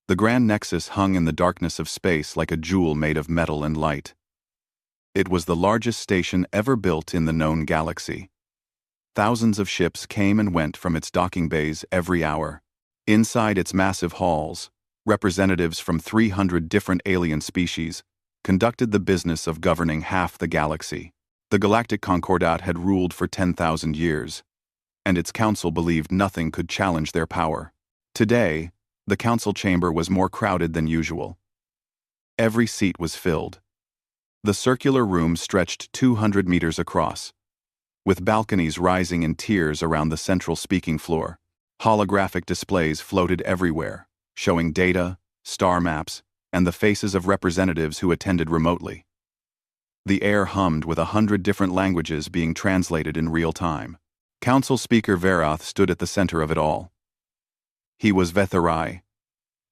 The Grand Nexus hung in the darkness of space like a jewel made of metal and light. It was the largest station ever built in the known galaxy. Thousands of ships came and went from its docking bays every hour. Inside its massive halls, representatives from 300 different alien species conducted the business of governing half the galaxy. The Galactic Concordat had ruled for 10,000 years, and its council believed nothing could challenge their power. Today, the council chamber was more crowded than usual. Every seat was filled. The circular room stretched 200 meters across, with balconies rising in tiers around the central speaking floor. Holographic displays floated everywhere, showing data, star maps, and the faces of representatives who attended remotely. The air hummed with 100 different languages being translated in real time. Council Speaker Verath stood at the center of it all. He was Vetharai,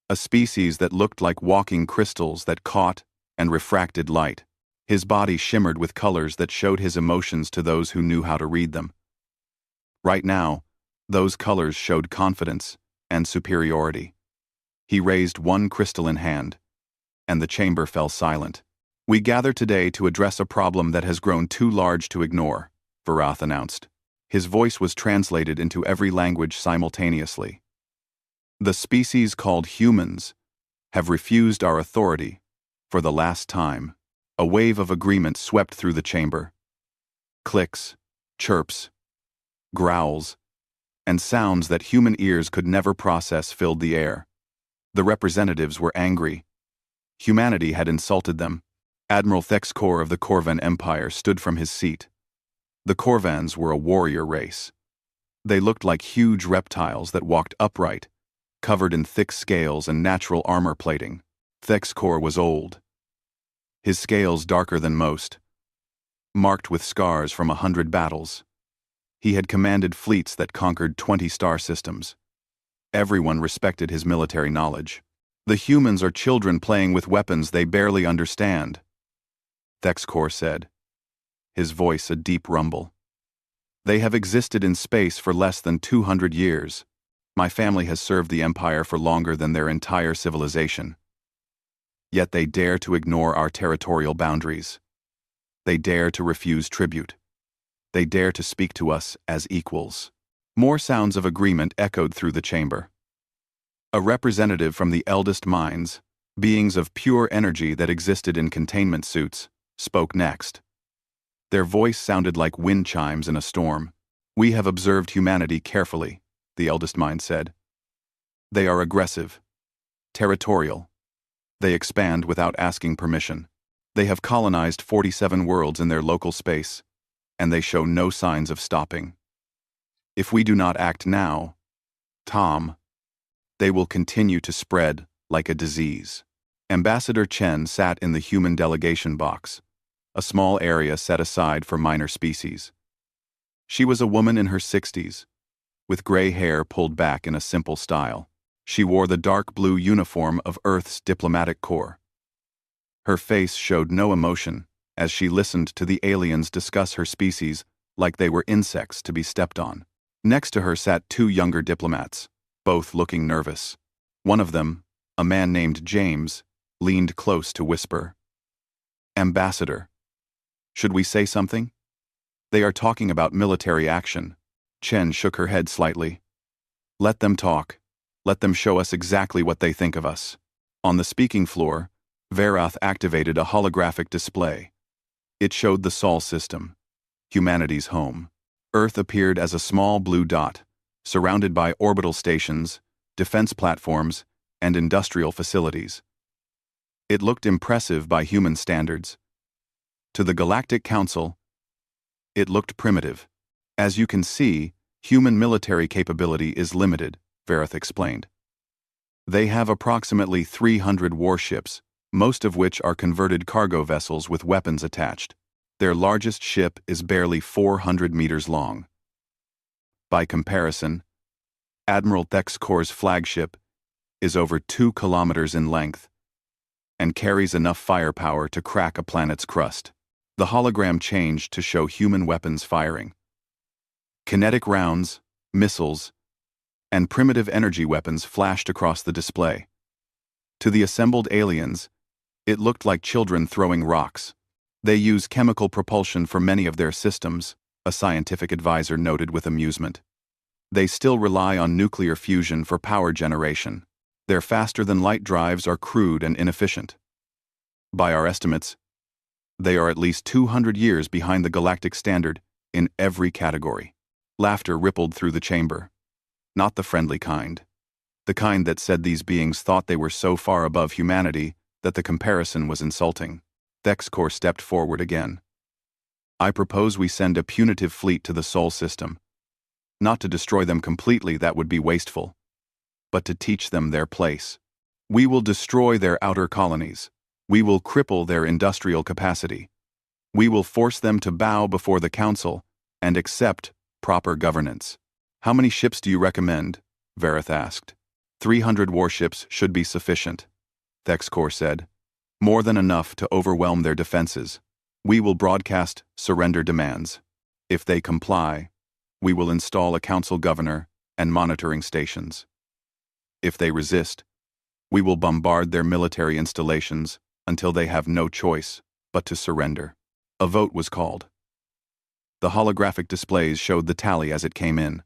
a species that looked like walking crystals that caught and refracted light. His body shimmered with colors that showed his emotions to those who knew how to read them. Right now, those colors showed confidence and superiority. He raised one crystalline hand, and the chamber fell silent. "We gather today to address a problem that has grown too large to ignore," Verath announced. His voice was translated into every language simultaneously. "The species called humans have refused our authority for the last time." A wave of agreement swept through the chamber. Clicks, chirps, growls, and sounds that human ears could never process filled the air. The representatives were angry. Humanity had insulted them. Admiral Thexkor of the Corvan Empire stood from his seat. The Corvans were a warrior race. They looked like huge reptiles that walked upright, covered in thick scales and natural armor plating. Thexkor was old, his scales darker than most, marked with scars from 100 battles. He had commanded fleets that conquered 20 star systems. Everyone respected his military knowledge. "The humans are children playing with weapons they barely understand," Thexkor said, his voice a deep rumble. "They have existed in space for less than 200 years. My family has served the Empire for longer than their entire civilization. Yet they dare to ignore our territorial boundaries. They dare to refuse tribute. They dare to speak to us as equals." More sounds of agreement echoed through the chamber. A representative from the eldest minds, beings of pure energy that existed in containment suits, spoke next. Their voice sounded like wind chimes in a storm. "We have observed humanity carefully," the eldest mind said. "They are aggressive, territorial. They expand without asking permission. They have colonized 47 worlds in their local space, and they show no signs of stopping. If we do not act now, Tom, they will continue to spread like a disease." Ambassador Chen sat in the human delegation box, a small area set aside for minor species. She was a woman in her 60s, with gray hair pulled back in a simple style. She wore the dark blue uniform of Earth's diplomatic corps. Her face showed no emotion as she listened to the aliens discuss her species like they were insects to be stepped on. Next to her sat two younger diplomats, both looking nervous. One of them, a man named James, leaned close to whisper, "Ambassador, should we say something? They are talking about military action." Chen shook her head slightly. "Let them talk. Let them show us exactly what they think of us." On the speaking floor, Verath activated a holographic display. It showed the Sol system, humanity's home. Earth appeared as a small blue dot, surrounded by orbital stations, defense platforms, and industrial facilities. It looked impressive by human standards. To the Galactic Council, it looked primitive. "As you can see, human military capability is limited," Verath explained. "They have approximately 300 warships, most of which are converted cargo vessels with weapons attached. Their largest ship is barely 400 meters long. By comparison, Admiral Thexkor's flagship is over 2 kilometers in length and carries enough firepower to crack a planet's crust." The hologram changed to show human weapons firing. Kinetic rounds, missiles, and primitive energy weapons flashed across the display. To the assembled aliens, it looked like children throwing rocks. They use chemical propulsion for many of their systems, a scientific advisor noted with amusement. They still rely on nuclear fusion for power generation. Their faster-than-light drives are crude and inefficient. By our estimates, they are at least 200 years behind the galactic standard in every category. Laughter rippled through the chamber. Not the friendly kind. The kind that said these beings thought they were so far above humanity that the comparison was insulting. Thexcor stepped forward again. I propose we send a punitive fleet to the Sol system. Not to destroy them completely, that would be wasteful, but to teach them their place. We will destroy their outer colonies. We will cripple their industrial capacity. We will force them to bow before the Council and accept proper governance. How many ships do you recommend? Vareth asked. 300 warships should be sufficient, Thexcor said. More than enough to overwhelm their defenses. We will broadcast surrender demands. If they comply, we will install a council governor and monitoring stations. If they resist, we will bombard their military installations until they have no choice but to surrender. A vote was called. The holographic displays showed the tally as it came in.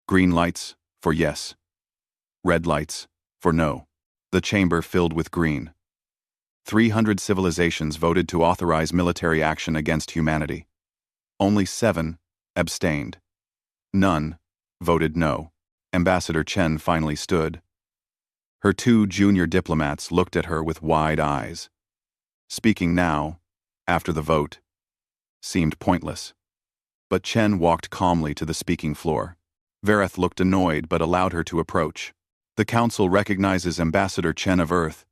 Green lights for yes. Red lights for no. The chamber filled with green. 300 civilizations voted to authorize military action against humanity. Only 7 abstained. None voted no. Ambassador Chen finally stood. Her 2 junior diplomats looked at her with wide eyes. Speaking now, after the vote, seemed pointless. But Chen walked calmly to the speaking floor. Vareth looked annoyed but allowed her to approach. The Council recognizes Ambassador Chen of Earth,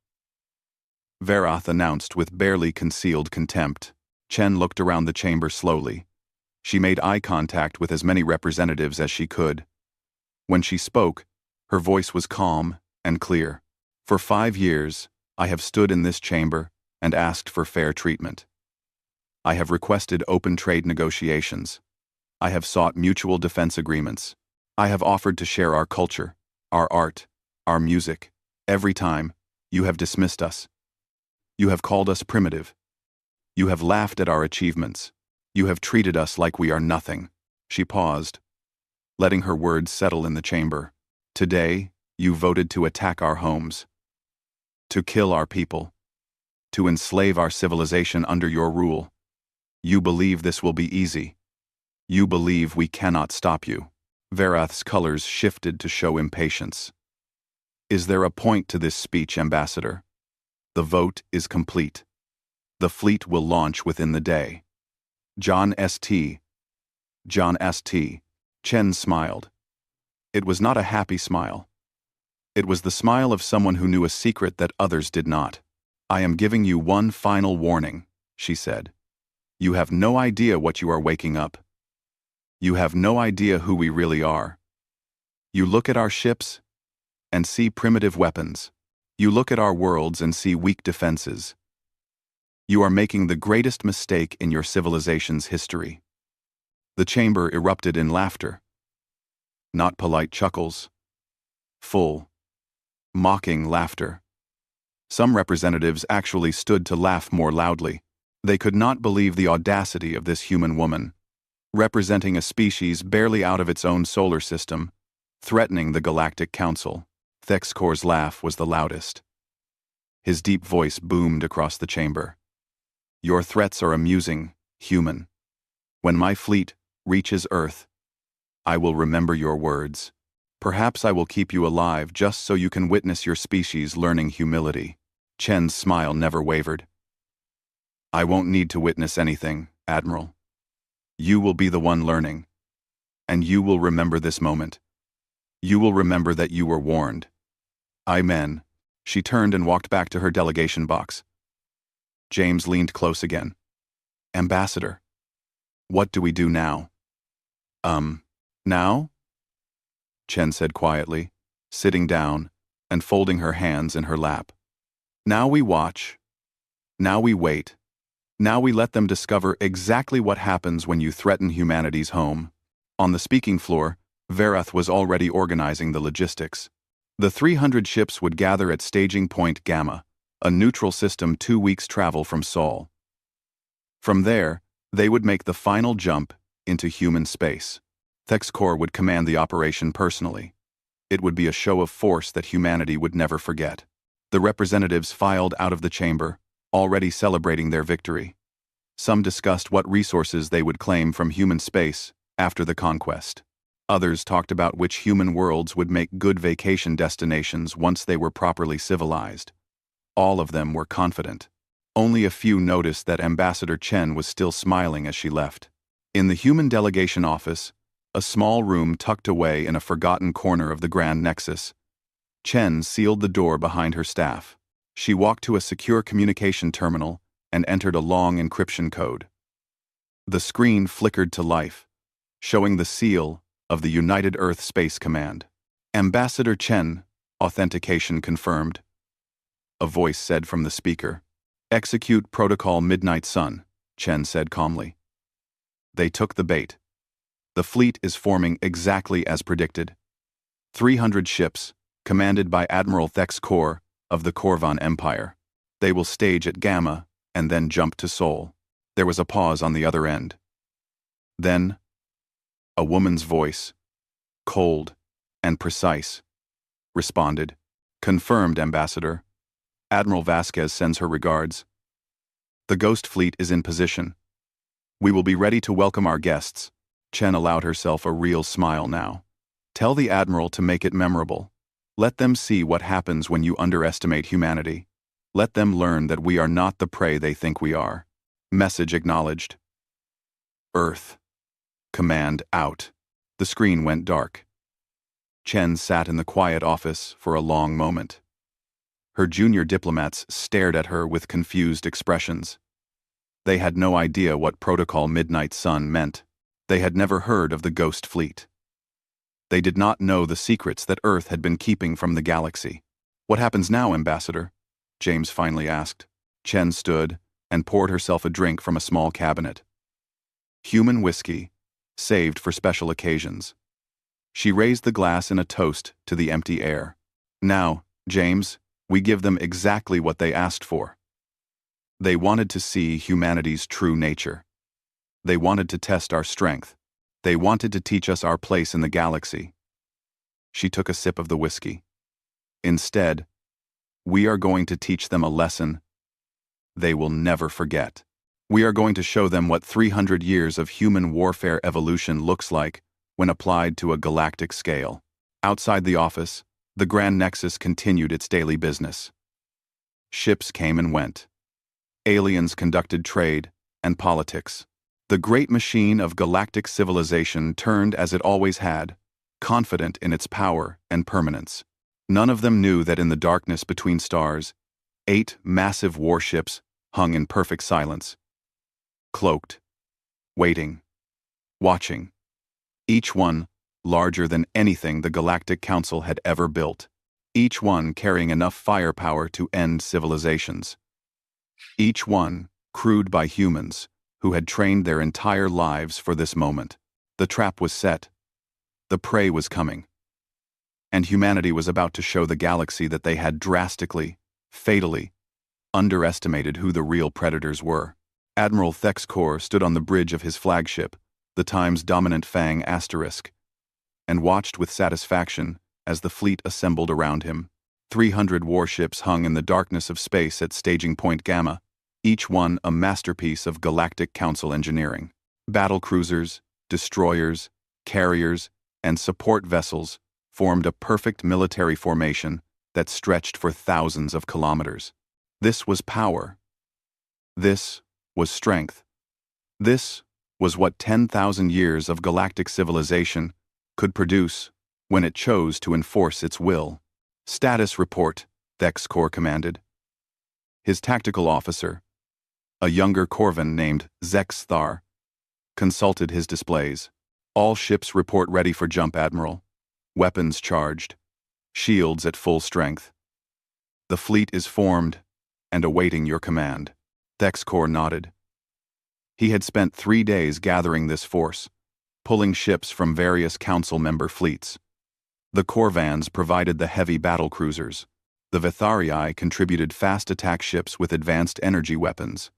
Vareth announced with barely concealed contempt. Chen looked around the chamber slowly. She made eye contact with as many representatives as she could. When she spoke, her voice was calm and clear. For 5 years, I have stood in this chamber and asked for fair treatment. I have requested open trade negotiations. I have sought mutual defense agreements. I have offered to share our culture, our art, our music. Every time, you have dismissed us. You have called us primitive. You have laughed at our achievements. You have treated us like we are nothing. She paused, letting her words settle in the chamber. Today, you voted to attack our homes, to kill our people, to enslave our civilization under your rule. You believe this will be easy. You believe we cannot stop you. Vareth's colors shifted to show impatience. Is there a point to this speech, Ambassador? The vote is complete. The fleet will launch within the day. John St. Chen smiled. It was not a happy smile. It was the smile of someone who knew a secret that others did not. I am giving you one final warning, she said. You have no idea what you are waking up. You have no idea who we really are. You look at our ships and see primitive weapons. You look at our worlds and see weak defenses. You are making the greatest mistake in your civilization's history. The chamber erupted in laughter. Not polite chuckles. Full, mocking laughter. Some representatives actually stood to laugh more loudly. They could not believe the audacity of this human woman, representing a species barely out of its own solar system, threatening the Galactic Council. Thexcor's laugh was the loudest. His deep voice boomed across the chamber. Your threats are amusing, human. When my fleet reaches Earth, I will remember your words. Perhaps I will keep you alive just so you can witness your species learning humility. Chen's smile never wavered. I won't need to witness anything, Admiral. You will be the one learning. And you will remember this moment. You will remember that you were warned. Amen. She turned and walked back to her delegation box. James leaned close again. Ambassador, what do we do now? Now? Chen said quietly, sitting down and folding her hands in her lap. Now we watch. Now we wait. Now we let them discover exactly what happens when you threaten humanity's home. On the speaking floor, Vareth was already organizing the logistics. The 300 ships would gather at Staging Point Gamma, a neutral system 2 weeks' travel from Sol. From there, they would make the final jump into human space. Thexcor would command the operation personally. It would be a show of force that humanity would never forget. The representatives filed out of the chamber, already celebrating their victory. Some discussed what resources they would claim from human space after the conquest. Others talked about which human worlds would make good vacation destinations once they were properly civilized. All of them were confident. Only a few noticed that Ambassador Chen was still smiling as she left. In the human delegation office, a small room tucked away in a forgotten corner of the Grand Nexus, Chen sealed the door behind her staff. She walked to a secure communication terminal and entered a long encryption code. The screen flickered to life, showing the seal of the United Earth Space Command. Ambassador Chen, authentication confirmed. A voice said from the speaker. Execute Protocol Midnight Sun, Chen said calmly. They took the bait. The fleet is forming exactly as predicted. 300 ships, commanded by Admiral Thexcor of the Corvan Empire. They will stage at Gamma and then jump to Sol. There was a pause on the other end. Then, a woman's voice, cold and precise, responded. Confirmed, Ambassador. Admiral Vasquez sends her regards. The Ghost Fleet is in position. We will be ready to welcome our guests. Chen allowed herself a real smile now. Tell the Admiral to make it memorable. Let them see what happens when you underestimate humanity. Let them learn that we are not the prey they think we are. Message acknowledged. Earth. Command out. The screen went dark. Chen sat in the quiet office for a long moment. Her junior diplomats stared at her with confused expressions. They had no idea what Protocol Midnight Sun meant. They had never heard of the Ghost Fleet. They did not know the secrets that Earth had been keeping from the galaxy. What happens now, Ambassador? James finally asked. Chen stood and poured herself a drink from a small cabinet. Human whiskey, saved for special occasions. She raised the glass in a toast to the empty air. Now, James, we give them exactly what they asked for. They wanted to see humanity's true nature. They wanted to test our strength. They wanted to teach us our place in the galaxy. She took a sip of the whiskey. Instead, we are going to teach them a lesson they will never forget. We are going to show them what 300 years of human warfare evolution looks like when applied to a galactic scale. Outside the office, the Grand Nexus continued its daily business. Ships came and went. Aliens conducted trade and politics. The great machine of galactic civilization turned as it always had, confident in its power and permanence. None of them knew that in the darkness between stars, 8 massive warships hung in perfect silence. Cloaked, waiting, watching. Each one larger than anything the Galactic Council had ever built. Each one carrying enough firepower to end civilizations. Each one crewed by humans who had trained their entire lives for this moment. The trap was set. The prey was coming. And humanity was about to show the galaxy that they had drastically, fatally, underestimated who the real predators were. Admiral Thexcor stood on the bridge of his flagship, the Time's dominant Fang Asterisk, and watched with satisfaction as the fleet assembled around him. 300 warships hung in the darkness of space at Staging Point Gamma, each one a masterpiece of Galactic Council engineering. Battle cruisers, destroyers, carriers, and support vessels formed a perfect military formation that stretched for thousands of kilometers. This was power. This was strength. This was what 10,000 years of galactic civilization could produce when it chose to enforce its will. Status report, Thexcor commanded. His tactical officer, a younger Corvan named Zexthar, consulted his displays. All ships report ready for jump, Admiral. Weapons charged. Shields at full strength. The fleet is formed and awaiting your command. Thexcor nodded. He had spent 3 days gathering this force, pulling ships from various council member fleets. The Corvans provided the heavy battlecruisers. The Vitharii contributed fast attack ships with advanced energy weapons.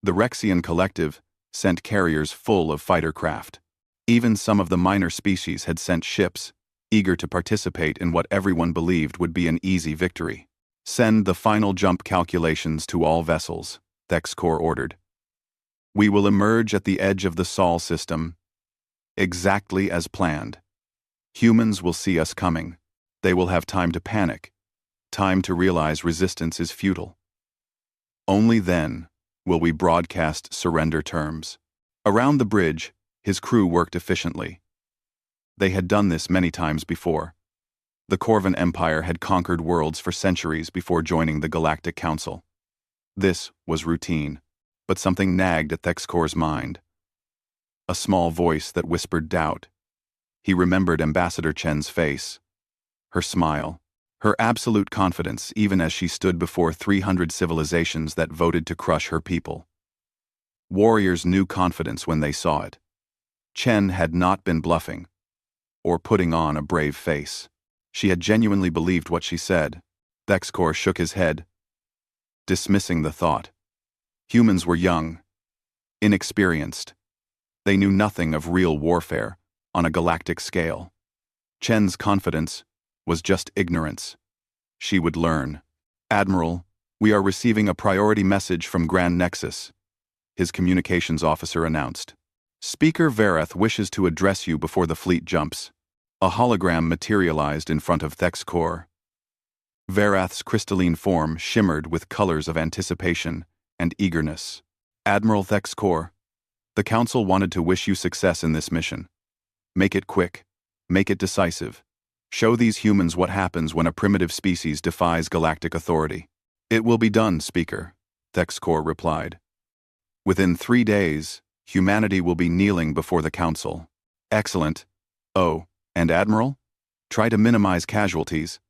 The Rexian Collective sent carriers full of fighter craft. Even some of the minor species had sent ships, eager to participate in what everyone believed would be an easy victory. Send the final jump calculations to all vessels, Thexcor ordered. We will emerge at the edge of the Sol system, exactly as planned. Humans will see us coming. They will have time to panic, time to realize resistance is futile. Only then will we broadcast surrender terms. Around the bridge, his crew worked efficiently. They had done this many times before. The Corvan Empire had conquered worlds for centuries before joining the Galactic Council. This was routine, but something nagged at Thexcor's mind. A small voice that whispered doubt. He remembered Ambassador Chen's face, her smile, her absolute confidence even as she stood before 300 civilizations that voted to crush her people. Warriors knew confidence when they saw it. Chen had not been bluffing or putting on a brave face. She had genuinely believed what she said. Thexcor shook his head, dismissing the thought. Humans were young, inexperienced. They knew nothing of real warfare on a galactic scale. Chen's confidence was just ignorance. She would learn. Admiral, we are receiving a priority message from Grand Nexus, his communications officer announced. Speaker Verath wishes to address you before the fleet jumps. A hologram materialized in front of Thexcor. Verath's crystalline form shimmered with colors of anticipation and eagerness. Admiral Thexcor, the Council wanted to wish you success in this mission. Make it quick. Make it decisive. Show these humans what happens when a primitive species defies galactic authority. It will be done, Speaker, Thexcor replied. Within 3 days, humanity will be kneeling before the Council. Excellent. Oh, and Admiral? Try to minimize casualties.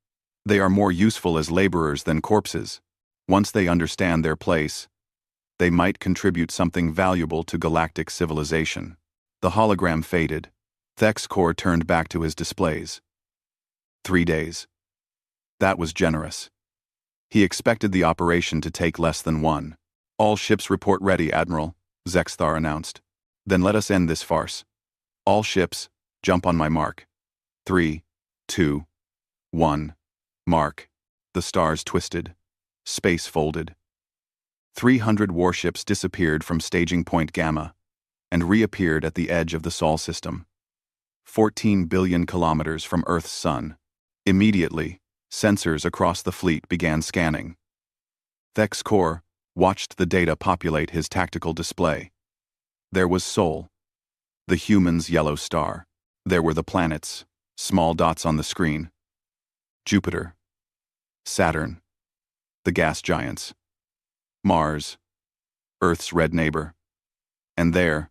They are more useful as laborers than corpses. Once they understand their place, they might contribute something valuable to galactic civilization. The hologram faded. Thexcor turned back to his displays. 3 days. That was generous. He expected the operation to take less than 1. All ships report ready, Admiral, Zexthar announced. Then let us end this farce. All ships, jump on my mark. 3, 2, 1. Mark. The stars twisted. Space folded. 300 warships disappeared from staging point Gamma and reappeared at the edge of the Sol system. 14 billion kilometers from Earth's sun. Immediately, sensors across the fleet began scanning. Thexcor watched the data populate his tactical display. There was Sol, the human's yellow star. There were the planets, small dots on the screen. Jupiter, Saturn, the gas giants, Mars, Earth's red neighbor. And there,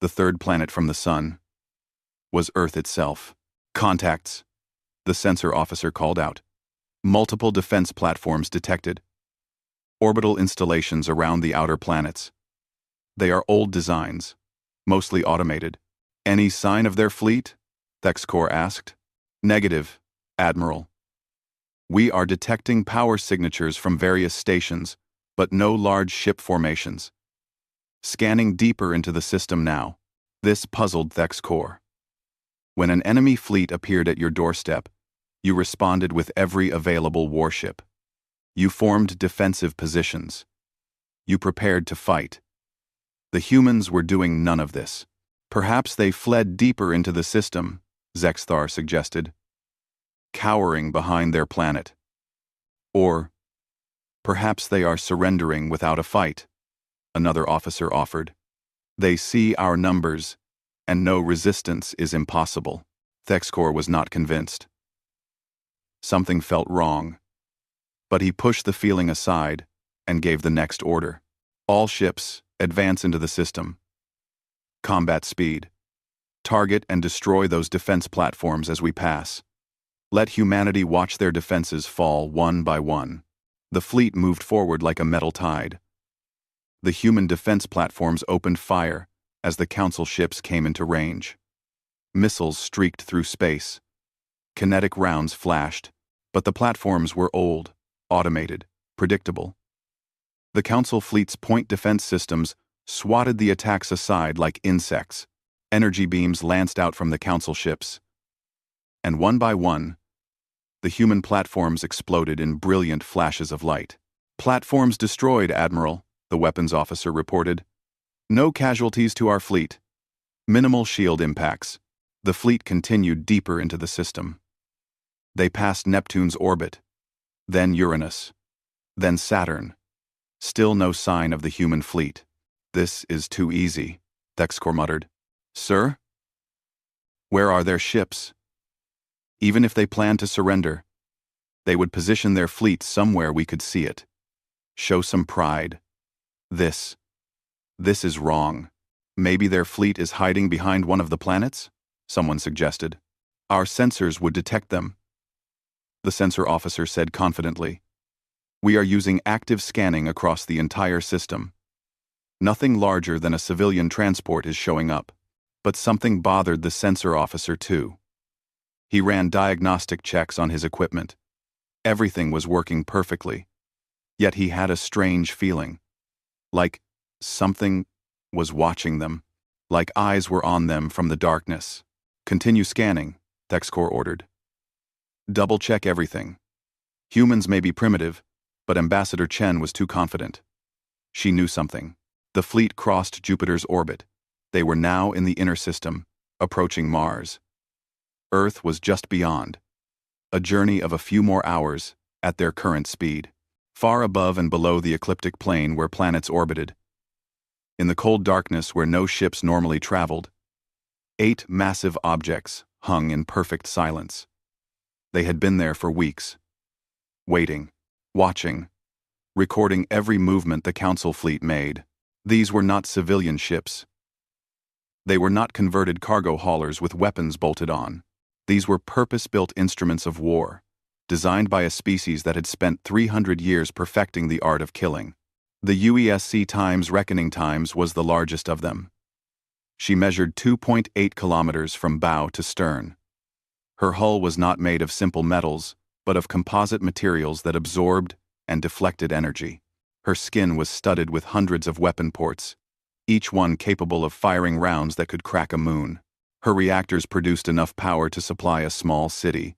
the third planet from the sun, was Earth itself. Contacts, the sensor officer called out. Multiple defense platforms detected. Orbital installations around the outer planets. They are old designs, mostly automated. Any sign of their fleet? Thexcor asked. Negative, Admiral. We are detecting power signatures from various stations, but no large ship formations. Scanning deeper into the system now. This puzzled Thexcor. When an enemy fleet appeared at your doorstep, you responded with every available warship. You formed defensive positions. You prepared to fight. The humans were doing none of this. Perhaps they fled deeper into the system, Zexthar suggested, cowering behind their planet. Or perhaps they are surrendering without a fight, another officer offered. They see our numbers, and no resistance is impossible. Thexcor was not convinced. Something felt wrong, but he pushed the feeling aside and gave the next order. All ships, advance into the system. Combat speed. Target and destroy those defense platforms as we pass. Let humanity watch their defenses fall one by one. The fleet moved forward like a metal tide. The human defense platforms opened fire as the Council ships came into range. Missiles streaked through space. Kinetic rounds flashed, but the platforms were old, automated, predictable. The Council fleet's point defense systems swatted the attacks aside like insects. Energy beams lanced out from the Council ships. And one by one, the human platforms exploded in brilliant flashes of light. "Platforms destroyed, Admiral," the weapons officer reported. "No casualties to our fleet. Minimal shield impacts." The fleet continued deeper into the system. They passed Neptune's orbit, then Uranus, then Saturn. Still no sign of the human fleet. "This is too easy," Thexcor muttered. "Sir? Where are their ships? Even if they planned to surrender, they would position their fleet somewhere we could see it. Show some pride. This is wrong. Maybe their fleet is hiding behind one of the planets?" someone suggested. "Our sensors would detect them," the sensor officer said confidently. "We are using active scanning across the entire system. Nothing larger than a civilian transport is showing up." But something bothered the sensor officer too. He ran diagnostic checks on his equipment. Everything was working perfectly. Yet he had a strange feeling. Like something was watching them. Like eyes were on them from the darkness. "Continue scanning," Thexcor ordered. "Double-check everything. Humans may be primitive, but Ambassador Chen was too confident. She knew something. The fleet crossed Jupiter's orbit. They were now in the inner system, approaching Mars. Earth was just beyond. A journey of a few more hours at their current speed. Far above and below the ecliptic plane where planets orbited. In the cold darkness where no ships normally traveled, 8 massive objects hung in perfect silence. They had been there for weeks. Waiting, watching, recording every movement the Council fleet made. These were not civilian ships. They were not converted cargo haulers with weapons bolted on. These were purpose-built instruments of war, designed by a species that had spent 300 years perfecting the art of killing. The UESC Times Reckoning Times was the largest of them. She measured 2.8 kilometers from bow to stern. Her hull was not made of simple metals, but of composite materials that absorbed and deflected energy. Her skin was studded with hundreds of weapon ports, each one capable of firing rounds that could crack a moon. Her reactors produced enough power to supply a small city,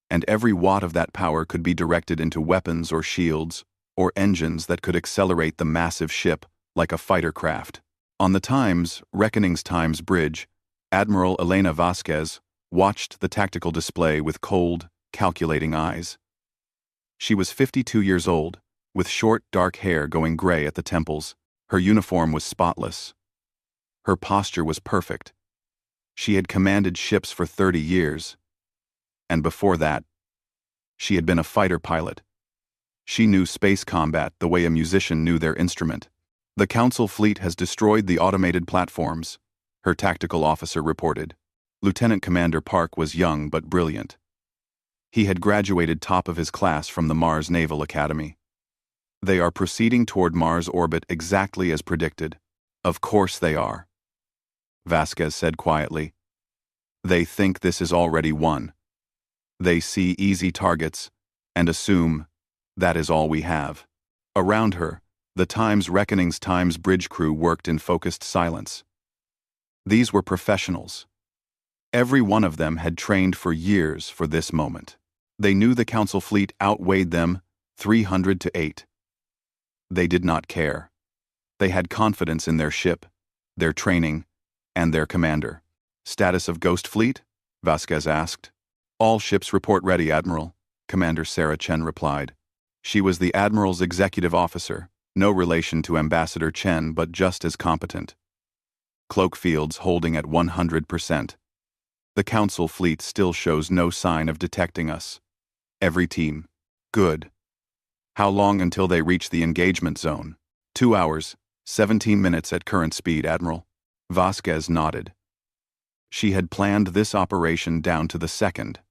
and every watt of that power could be directed into weapons or shields or engines that could accelerate the massive ship like a fighter craft. On the Times Reckoning's Times Bridge, Admiral Elena Vasquez watched the tactical display with cold, calculating eyes. She was 52 years old, with short, dark hair going gray at the temples. Her uniform was spotless. Her posture was perfect. She had commanded ships for 30 years. And before that, she had been a fighter pilot. She knew space combat the way a musician knew their instrument. "The Council fleet has destroyed the automated platforms," her tactical officer reported. Lieutenant Commander Park was young but brilliant. He had graduated top of his class from the Mars Naval Academy. "They are proceeding toward Mars orbit exactly as predicted." "Of course they are," Vasquez said quietly. "They think this is already won. They see easy targets and assume that is all we have." Around her, the Times Reckoning's Times Bridge crew worked in focused silence. These were professionals. Every one of them had trained for years for this moment. They knew the Council fleet outweighed them 300 to 8. They did not care. They had confidence in their ship, their training, and their commander. "Status of Ghost Fleet?" Vasquez asked. "All ships report ready, Admiral," Commander Sarah Chen replied. She was the Admiral's executive officer, no relation to Ambassador Chen but just as competent. "Cloak fields holding at 100%. The Council fleet still shows no sign of detecting us. Every team. Good. How long until they reach the engagement zone?" 2 hours, 17 minutes at current speed, Admiral." Vasquez nodded. She had planned this operation down to the second.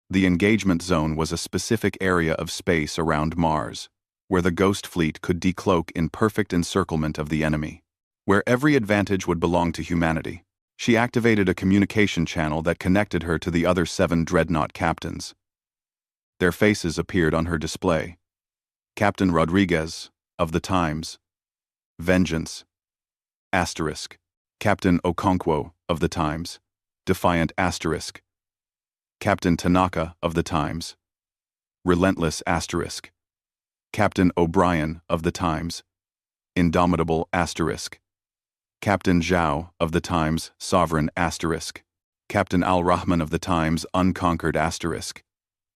The engagement zone was a specific area of space around Mars, where the Ghost Fleet could decloak in perfect encirclement of the enemy, where every advantage would belong to humanity. She activated a communication channel that connected her to the other 7 dreadnought captains. Their faces appeared on her display. Captain Rodriguez, of the Times. Vengeance. Asterisk. Captain Okonkwo, of the Times. Defiant asterisk. Captain Tanaka, of the Times. Relentless asterisk. Captain O'Brien, of the Times. Indomitable asterisk. Captain Zhao, of the Times, Sovereign asterisk. Captain Al-Rahman of the Times, Unconquered asterisk.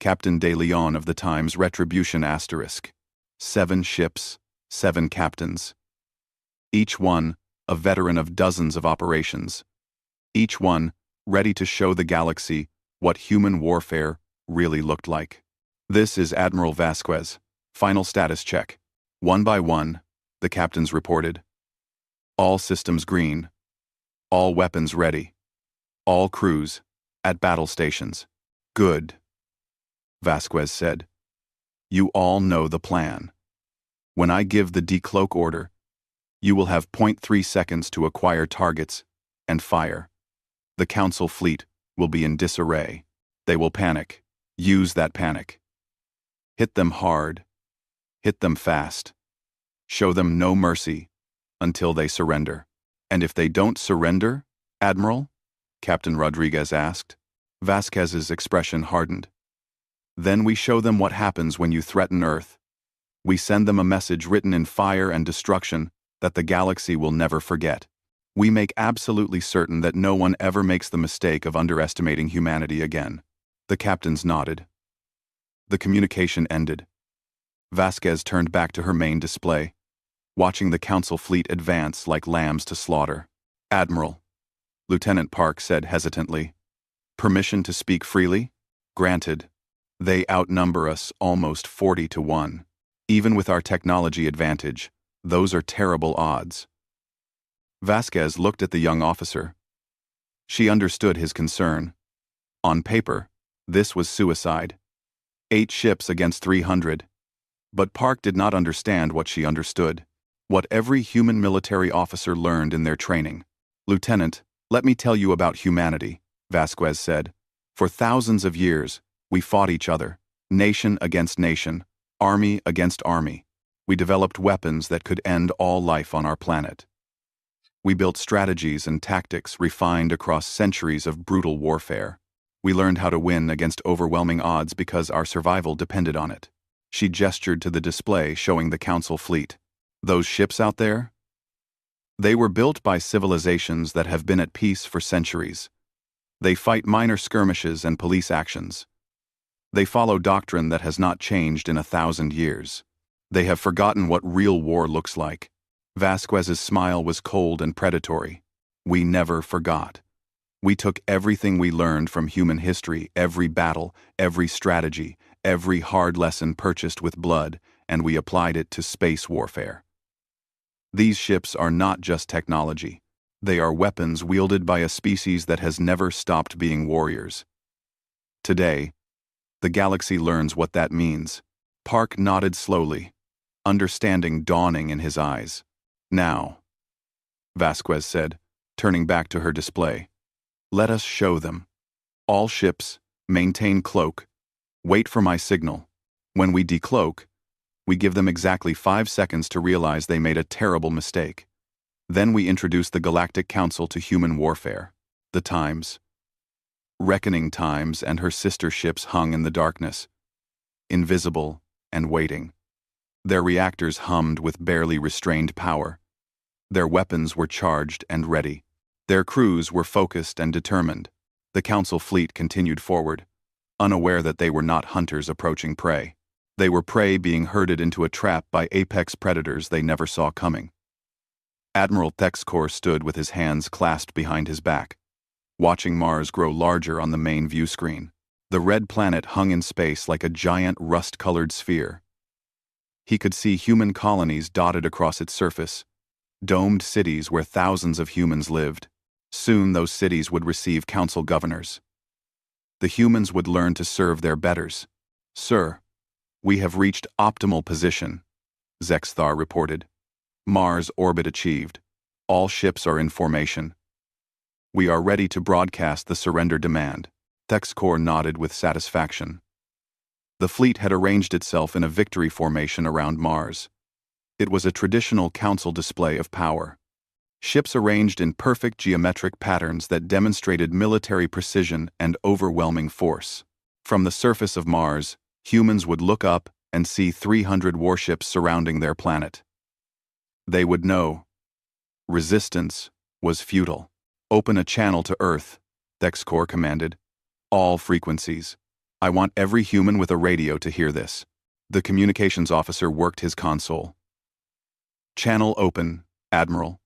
Captain De Leon of the Times, Retribution asterisk. 7 ships, 7 captains. Each one a veteran of dozens of operations. Each one ready to show the galaxy what human warfare really looked like. This is Admiral Vasquez. Final status check. 1 by 1, the captains reported. All systems green. All weapons ready. All crews at battle stations. Good. Vasquez said. You all know the plan. When I give the decloak order, you will have 0.3 seconds to acquire targets and fire. The Council fleet will be in disarray. They will panic. Use that panic. Hit them hard. Hit them fast. Show them no mercy until they surrender. And if they don't surrender, Admiral? Captain Rodriguez asked. Vasquez's expression hardened. Then we show them what happens when you threaten Earth. We send them a message written in fire and destruction that the galaxy will never forget. We make absolutely certain that no one ever makes the mistake of underestimating humanity again. The captains nodded. The communication ended. Vasquez turned back to her main display, watching the Council fleet advance like lambs to slaughter. Admiral, Lieutenant Park said hesitantly. Permission to speak freely? Granted. They outnumber us almost 40 to 1. Even with our technology advantage, those are terrible odds. Vasquez looked at the young officer. She understood his concern. On paper, this was suicide. 8 ships against 300. But Park did not understand what she understood. What every human military officer learned in their training. Lieutenant, let me tell you about humanity, Vasquez said. For thousands of years, we fought each other, nation against nation, army against army. We developed weapons that could end all life on our planet. We built strategies and tactics refined across centuries of brutal warfare. We learned how to win against overwhelming odds because our survival depended on it. She gestured to the display showing the Council fleet. Those ships out there? They were built by civilizations that have been at peace for centuries. They fight minor skirmishes and police actions. They follow doctrine that has not changed in 1,000 years. They have forgotten what real war looks like. Vasquez's smile was cold and predatory. We never forgot. We took everything we learned from human history, every battle, every strategy, every hard lesson purchased with blood, and we applied it to space warfare. These ships are not just technology. They are weapons wielded by a species that has never stopped being warriors. Today, the galaxy learns what that means. Park nodded slowly, understanding dawning in his eyes. Now, Vasquez said, turning back to her display. Let us show them. All ships, maintain cloak. Wait for my signal. When we decloak, we give them exactly 5 seconds to realize they made a terrible mistake. Then we introduce the Galactic Council to human warfare. The Times. Reckoning Times and her sister ships hung in the darkness, invisible and waiting. Their reactors hummed with barely restrained power. Their weapons were charged and ready. Their crews were focused and determined. The Council fleet continued forward, unaware that they were not hunters approaching prey. They were prey being herded into a trap by apex predators they never saw coming. Admiral Thexkor stood with his hands clasped behind his back, watching Mars grow larger on the main view screen. The red planet hung in space like a giant rust-colored sphere. He could see human colonies dotted across its surface, domed cities where thousands of humans lived. Soon those cities would receive council governors. The humans would learn to serve their betters. Sir, we have reached optimal position, Zexthar reported. Mars orbit achieved. All ships are in formation. We are ready to broadcast the surrender demand. Thexcor nodded with satisfaction. The fleet had arranged itself in a victory formation around Mars. It was a traditional council display of power. Ships arranged in perfect geometric patterns that demonstrated military precision and overwhelming force. From the surface of Mars, humans would look up and see 300 warships surrounding their planet. They would know. Resistance was futile. Open a channel to Earth, Thexcor commanded. All frequencies. I want every human with a radio to hear this. The communications officer worked his console. Channel open, Admiral.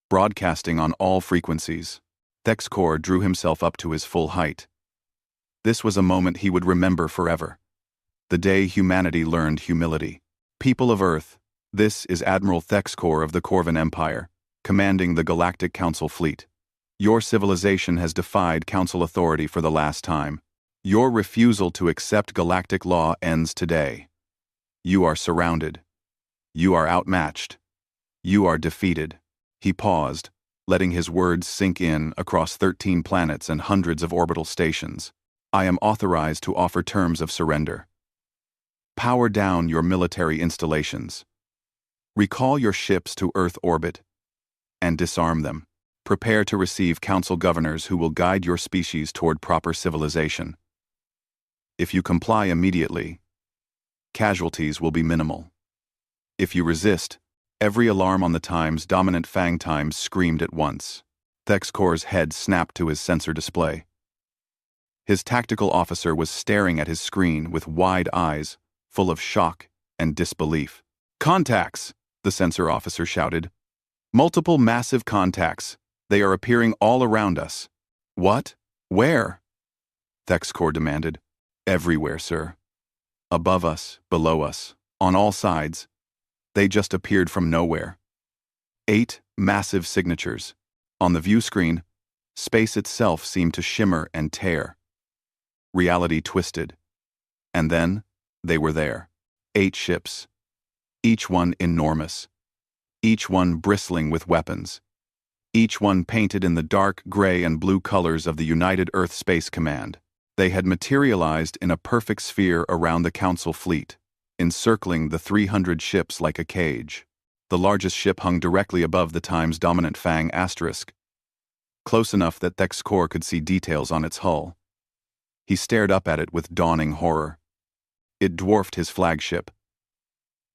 Broadcasting on all frequencies. Thexcor drew himself up to his full height. This was a moment he would remember forever. The day humanity learned humility. People of Earth, this is Admiral Thexcor of the Corvan Empire, commanding the Galactic Council fleet. Your civilization has defied Council authority for the last time. Your refusal to accept galactic law ends today. You are surrounded. You are outmatched. You are defeated. He paused, letting his words sink in across 13 planets and hundreds of orbital stations. I am authorized to offer terms of surrender. Power down your military installations. Recall your ships to Earth orbit and disarm them. Prepare to receive council governors who will guide your species toward proper civilization. If you comply immediately, casualties will be minimal. If you resist, every alarm on the Time's dominant Fang Times screamed at once. Thexcor's head snapped to his sensor display. His tactical officer was staring at his screen with wide eyes, full of shock and disbelief. Contacts, the sensor officer shouted. Multiple massive contacts. They are appearing all around us. What? Where? Thexcor demanded. Everywhere, sir. Above us, below us, on all sides. They just appeared from nowhere. 8 massive signatures. On the view screen, space itself seemed to shimmer and tear. Reality twisted. And then, they were there. 8 ships. Each one enormous. Each one bristling with weapons. Each one painted in the dark gray and blue colors of the United Earth Space Command. They had materialized in a perfect sphere around the Council fleet, encircling the 300 ships like a cage. The largest ship hung directly above the Time's dominant Fang asterisk, close enough that Thexcor could see details on its hull. He stared up at it with dawning horror. It dwarfed his flagship.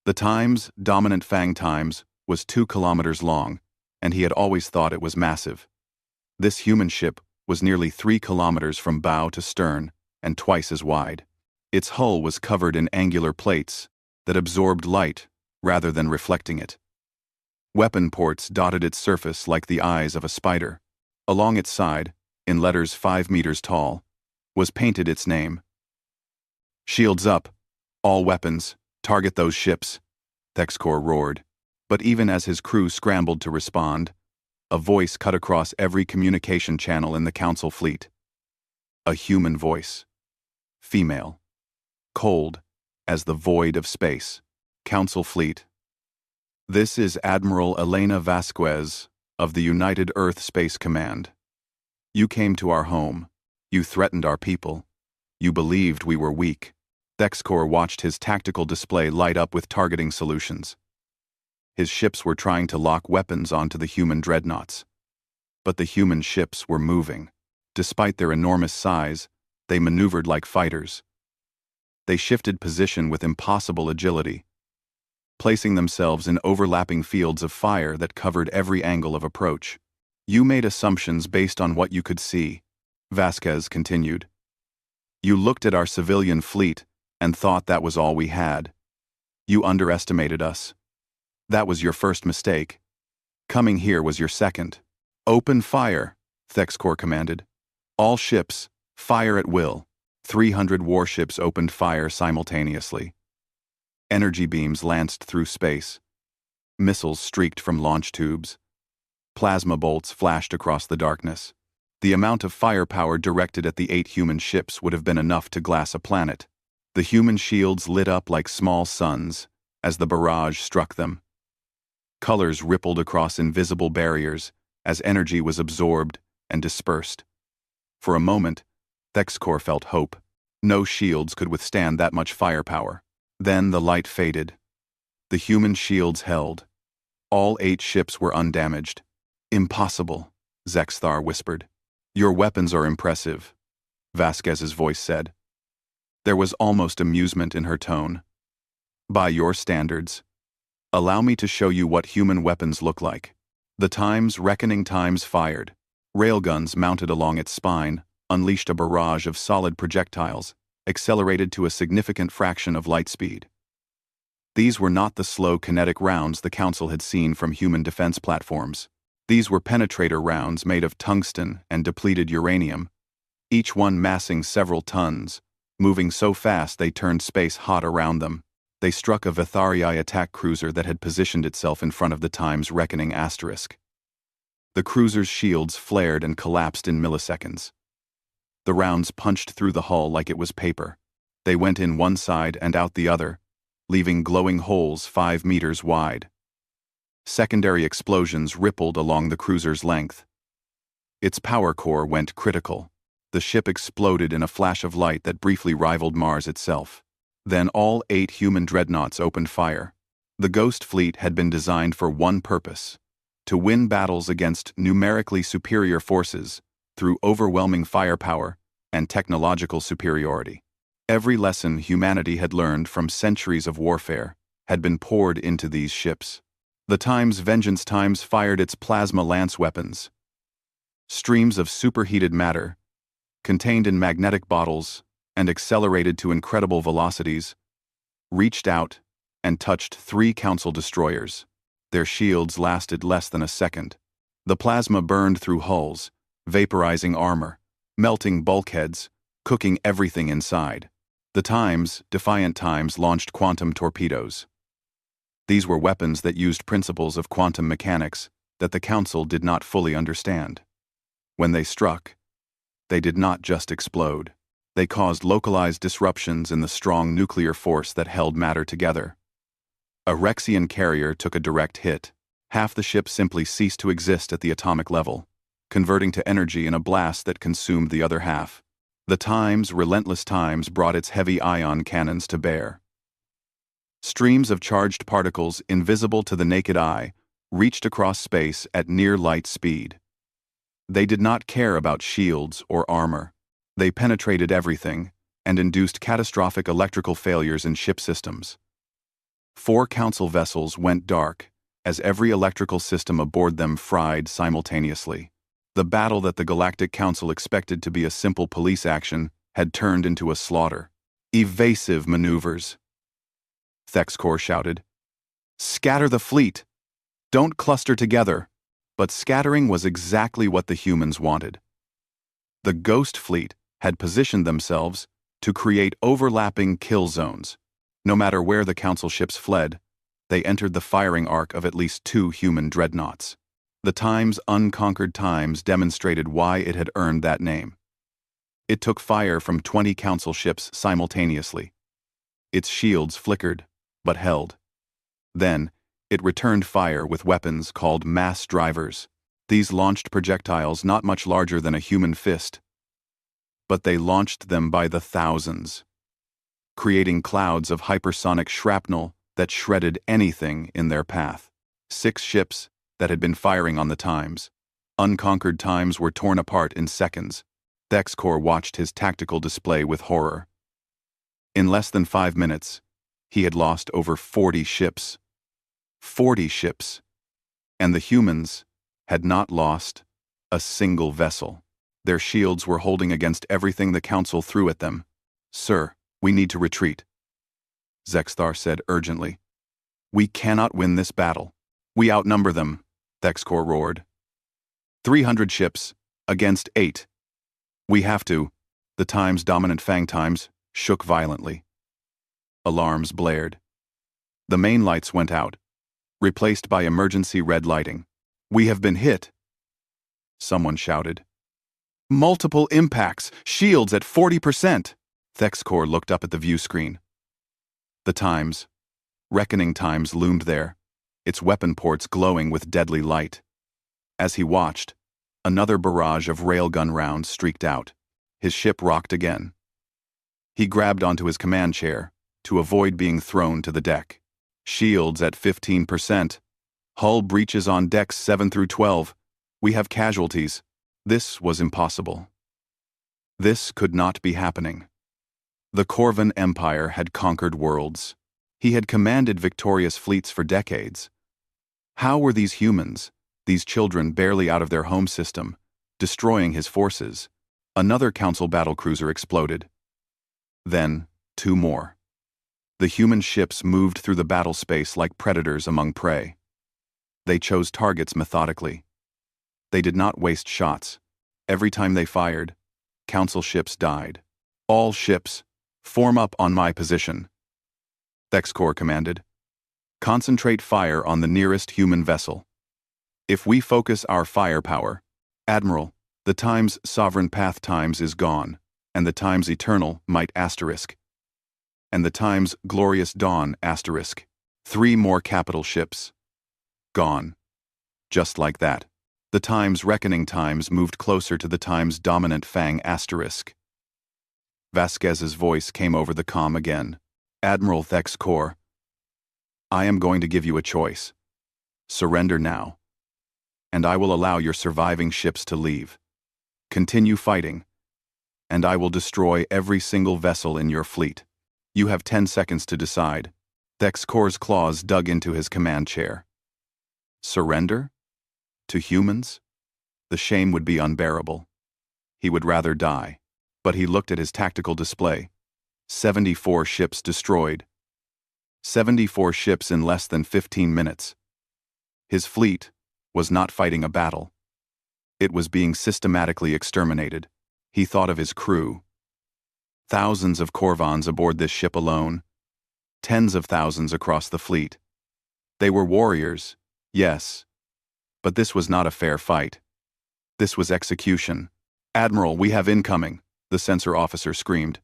The Time's dominant Fang Times was 2 kilometers long, and he had always thought it was massive. This human ship was nearly 3 kilometers from bow to stern and twice as wide. Its hull was covered in angular plates that absorbed light rather than reflecting it. Weapon ports dotted its surface like the eyes of a spider. Along its side, in letters 5 meters tall, was painted its name. Shields up. All weapons. Target those ships, Thexcor roared. But even as his crew scrambled to respond, a voice cut across every communication channel in the Council fleet. A human voice. Female. Cold as the void of space. Council fleet. This is Admiral Elena Vasquez of the United Earth Space Command. You came to our home. You threatened our people. You believed we were weak. Thexcor watched his tactical display light up with targeting solutions. His ships were trying to lock weapons onto the human dreadnoughts. But the human ships were moving. Despite their enormous size, they maneuvered like fighters. They shifted position with impossible agility, placing themselves in overlapping fields of fire that covered every angle of approach. You made assumptions based on what you could see, Vasquez continued. You looked at our civilian fleet and thought that was all we had. You underestimated us. That was your first mistake. Coming here was your second. Open fire, Thexcor commanded. All ships, fire at will. 300 warships opened fire simultaneously. Energy beams lanced through space. Missiles streaked from launch tubes. Plasma bolts flashed across the darkness. The amount of firepower directed at the 8 human ships would have been enough to glass a planet. The human shields lit up like small suns as the barrage struck them. Colors rippled across invisible barriers as energy was absorbed and dispersed. For a moment, Thexkor felt hope. No shields could withstand that much firepower. Then the light faded. The human shields held. All 8 ships were undamaged. "Impossible," Zexthar whispered. "Your weapons are impressive," Vasquez's voice said. There was almost amusement in her tone. "By your standards. Allow me to show you what human weapons look like." The Times Reckoning Times fired. Railguns mounted along its spine unleashed a barrage of solid projectiles, accelerated to a significant fraction of light speed. These were not the slow kinetic rounds the Council had seen from human defense platforms. These were penetrator rounds made of tungsten and depleted uranium, each one massing several tons, moving so fast they turned space hot around them. They struck a Vitharii attack cruiser that had positioned itself in front of the Times Reckoning asterisk. The cruiser's shields flared and collapsed in milliseconds. The rounds punched through the hull like it was paper. They went in one side and out the other, leaving glowing holes 5 meters wide. Secondary explosions rippled along the cruiser's length. Its power core went critical. The ship exploded in a flash of light that briefly rivaled Mars itself. Then all 8 human dreadnoughts opened fire. The Ghost Fleet had been designed for one purpose: to win battles against numerically superior forces through overwhelming firepower and technological superiority. Every lesson humanity had learned from centuries of warfare had been poured into these ships. The Times Vengeance Times fired its plasma lance weapons. Streams of superheated matter, contained in magnetic bottles and accelerated to incredible velocities, reached out and touched 3 Council destroyers. Their shields lasted less than a second. The plasma burned through hulls, vaporizing armor, melting bulkheads, cooking everything inside. The Times, Defiant Times, launched quantum torpedoes. These were weapons that used principles of quantum mechanics that the Council did not fully understand. When they struck, they did not just explode. They caused localized disruptions in the strong nuclear force that held matter together. A Rexian carrier took a direct hit. Half the ship simply ceased to exist at the atomic level, converting to energy in a blast that consumed the other half. The Times, Relentless Times, brought its heavy ion cannons to bear. Streams of charged particles, invisible to the naked eye, reached across space at near light speed. They did not care about shields or armor. They penetrated everything and induced catastrophic electrical failures in ship systems. 4 Council vessels went dark as every electrical system aboard them fried simultaneously. The battle that the Galactic Council expected to be a simple police action had turned into a slaughter. "Evasive maneuvers," Thexkor shouted. "Scatter the fleet! Don't cluster together!" But scattering was exactly what the humans wanted. The Ghost Fleet had positioned themselves to create overlapping kill zones. No matter where the Council ships fled, they entered the firing arc of at least 2 human dreadnoughts. The Times Unconquered Times demonstrated why it had earned that name. It took fire from 20 Council ships simultaneously. Its shields flickered, but held. Then, it returned fire with weapons called mass drivers. These launched projectiles not much larger than a human fist, but they launched them by the thousands, creating clouds of hypersonic shrapnel that shredded anything in their path. 6 ships that had been firing on the Times Unconquered Times were torn apart in seconds. Thexkor watched his tactical display with horror. In less than 5 minutes, he had lost over 40 ships. 40 ships. And the humans had not lost a single vessel. Their shields were holding against everything the Council threw at them. "Sir, we need to retreat," Zexthar said urgently. "We cannot win this battle. We outnumber them," Thexkor roared. 300 ships against 8. "We have to." The Times Dominant Fang Times shook violently. Alarms blared. The main lights went out, replaced by emergency red lighting. "We have been hit," someone shouted. "Multiple impacts, shields at 40%. Thexkor looked up at the view screen. The Times, Reckoning Times, loomed there, its weapon ports glowing with deadly light. As he watched, Another barrage of railgun rounds streaked out. His ship rocked again. He grabbed onto his command chair to avoid being thrown to the deck. Shields at 15%. Hull breaches on decks 7 through 12. We have casualties. This was impossible. This could not be happening. The Corvan Empire had conquered worlds. He had commanded victorious fleets for decades. How were these humans, these children barely out of their home system, destroying his forces? Another Council battlecruiser exploded. Then, two more. The human ships moved through the battle space like predators among prey. They chose targets methodically. They did not waste shots. Every time they fired, Council ships died. All ships, form up on my position. Thexcor commanded. Concentrate fire on the nearest human vessel. If we focus our firepower, Admiral, the times sovereign path times is gone, and the times eternal might asterisk. And the times glorious dawn asterisk. 3 more capital ships. Gone. Just like that. The times reckoning times moved closer to the times dominant fang asterisk. Vasquez's voice came over the comm again. Admiral Thexcor, I am going to give you a choice. Surrender now. And I will allow your surviving ships to leave. Continue fighting. And I will destroy every single vessel in your fleet. You have 10 seconds to decide. Thexcor's claws dug into his command chair. Surrender? To humans? The shame would be unbearable. He would rather die. But he looked at his tactical display. 74 ships destroyed. 74 ships in less than 15 minutes. His fleet was not fighting a battle. It was being systematically exterminated. He thought of his crew. Thousands of Corvans aboard this ship alone. Tens of thousands across the fleet. They were warriors, yes. But this was not a fair fight. This was execution. Admiral, we have incoming, the sensor officer screamed.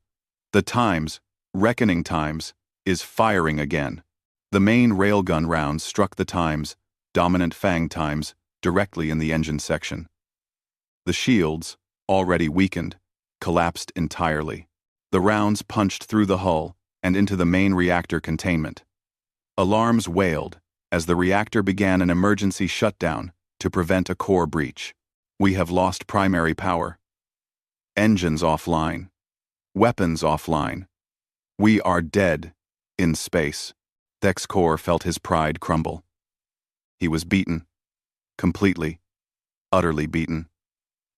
The times, reckoning times, is firing again. The main railgun rounds struck the times, dominant fang times, directly in the engine section. The shields, already weakened, collapsed entirely. The rounds punched through the hull and into the main reactor containment. Alarms wailed as the reactor began an emergency shutdown to prevent a core breach. We have lost primary power. Engines offline. Weapons offline. We are dead in space. Thexcor felt his pride crumble. He was beaten. Completely, utterly beaten.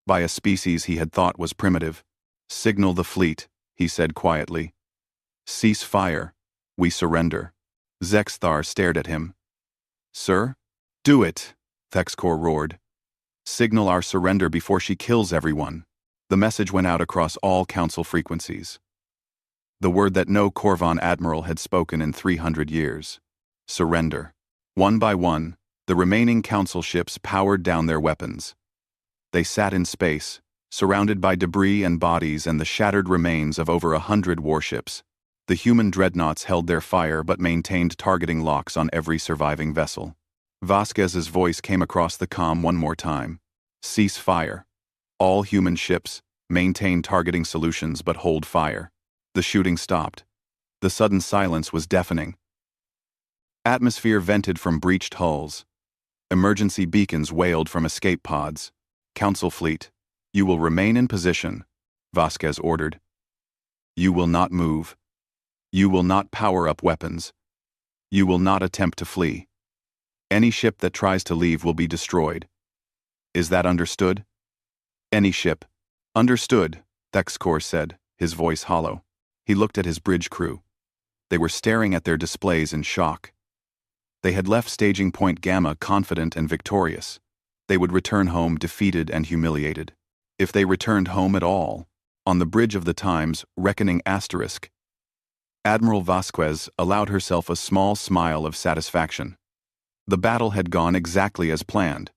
By a species he had thought was primitive. Signal the fleet, he said quietly. Cease fire. We surrender. Zexthar stared at him. Sir? Do it, Thexcor roared. Signal our surrender before she kills everyone. The message went out across all Council frequencies. The word that no Corvan admiral had spoken in 300 years. Surrender. One by one, the remaining Council ships powered down their weapons. They sat in space, surrounded by debris and bodies and the shattered remains of over 100 warships. The human dreadnoughts held their fire but maintained targeting locks on every surviving vessel. Vasquez's voice came across the comm one more time. Cease fire. All human ships, maintain targeting solutions but hold fire. The shooting stopped. The sudden silence was deafening. Atmosphere vented from breached hulls. Emergency beacons wailed from escape pods. Council fleet, you will remain in position, Vasquez ordered. You will not move. You will not power up weapons. You will not attempt to flee. Any ship that tries to leave will be destroyed. Is that understood? Any ship. Understood, Thexcor said, his voice hollow. He looked at his bridge crew. They were staring at their displays in shock. They had left staging point Gamma confident and victorious. They would return home defeated and humiliated. If they returned home at all, on the bridge of the times, reckoning asterisk. Admiral Vasquez allowed herself a small smile of satisfaction. The battle had gone exactly as planned.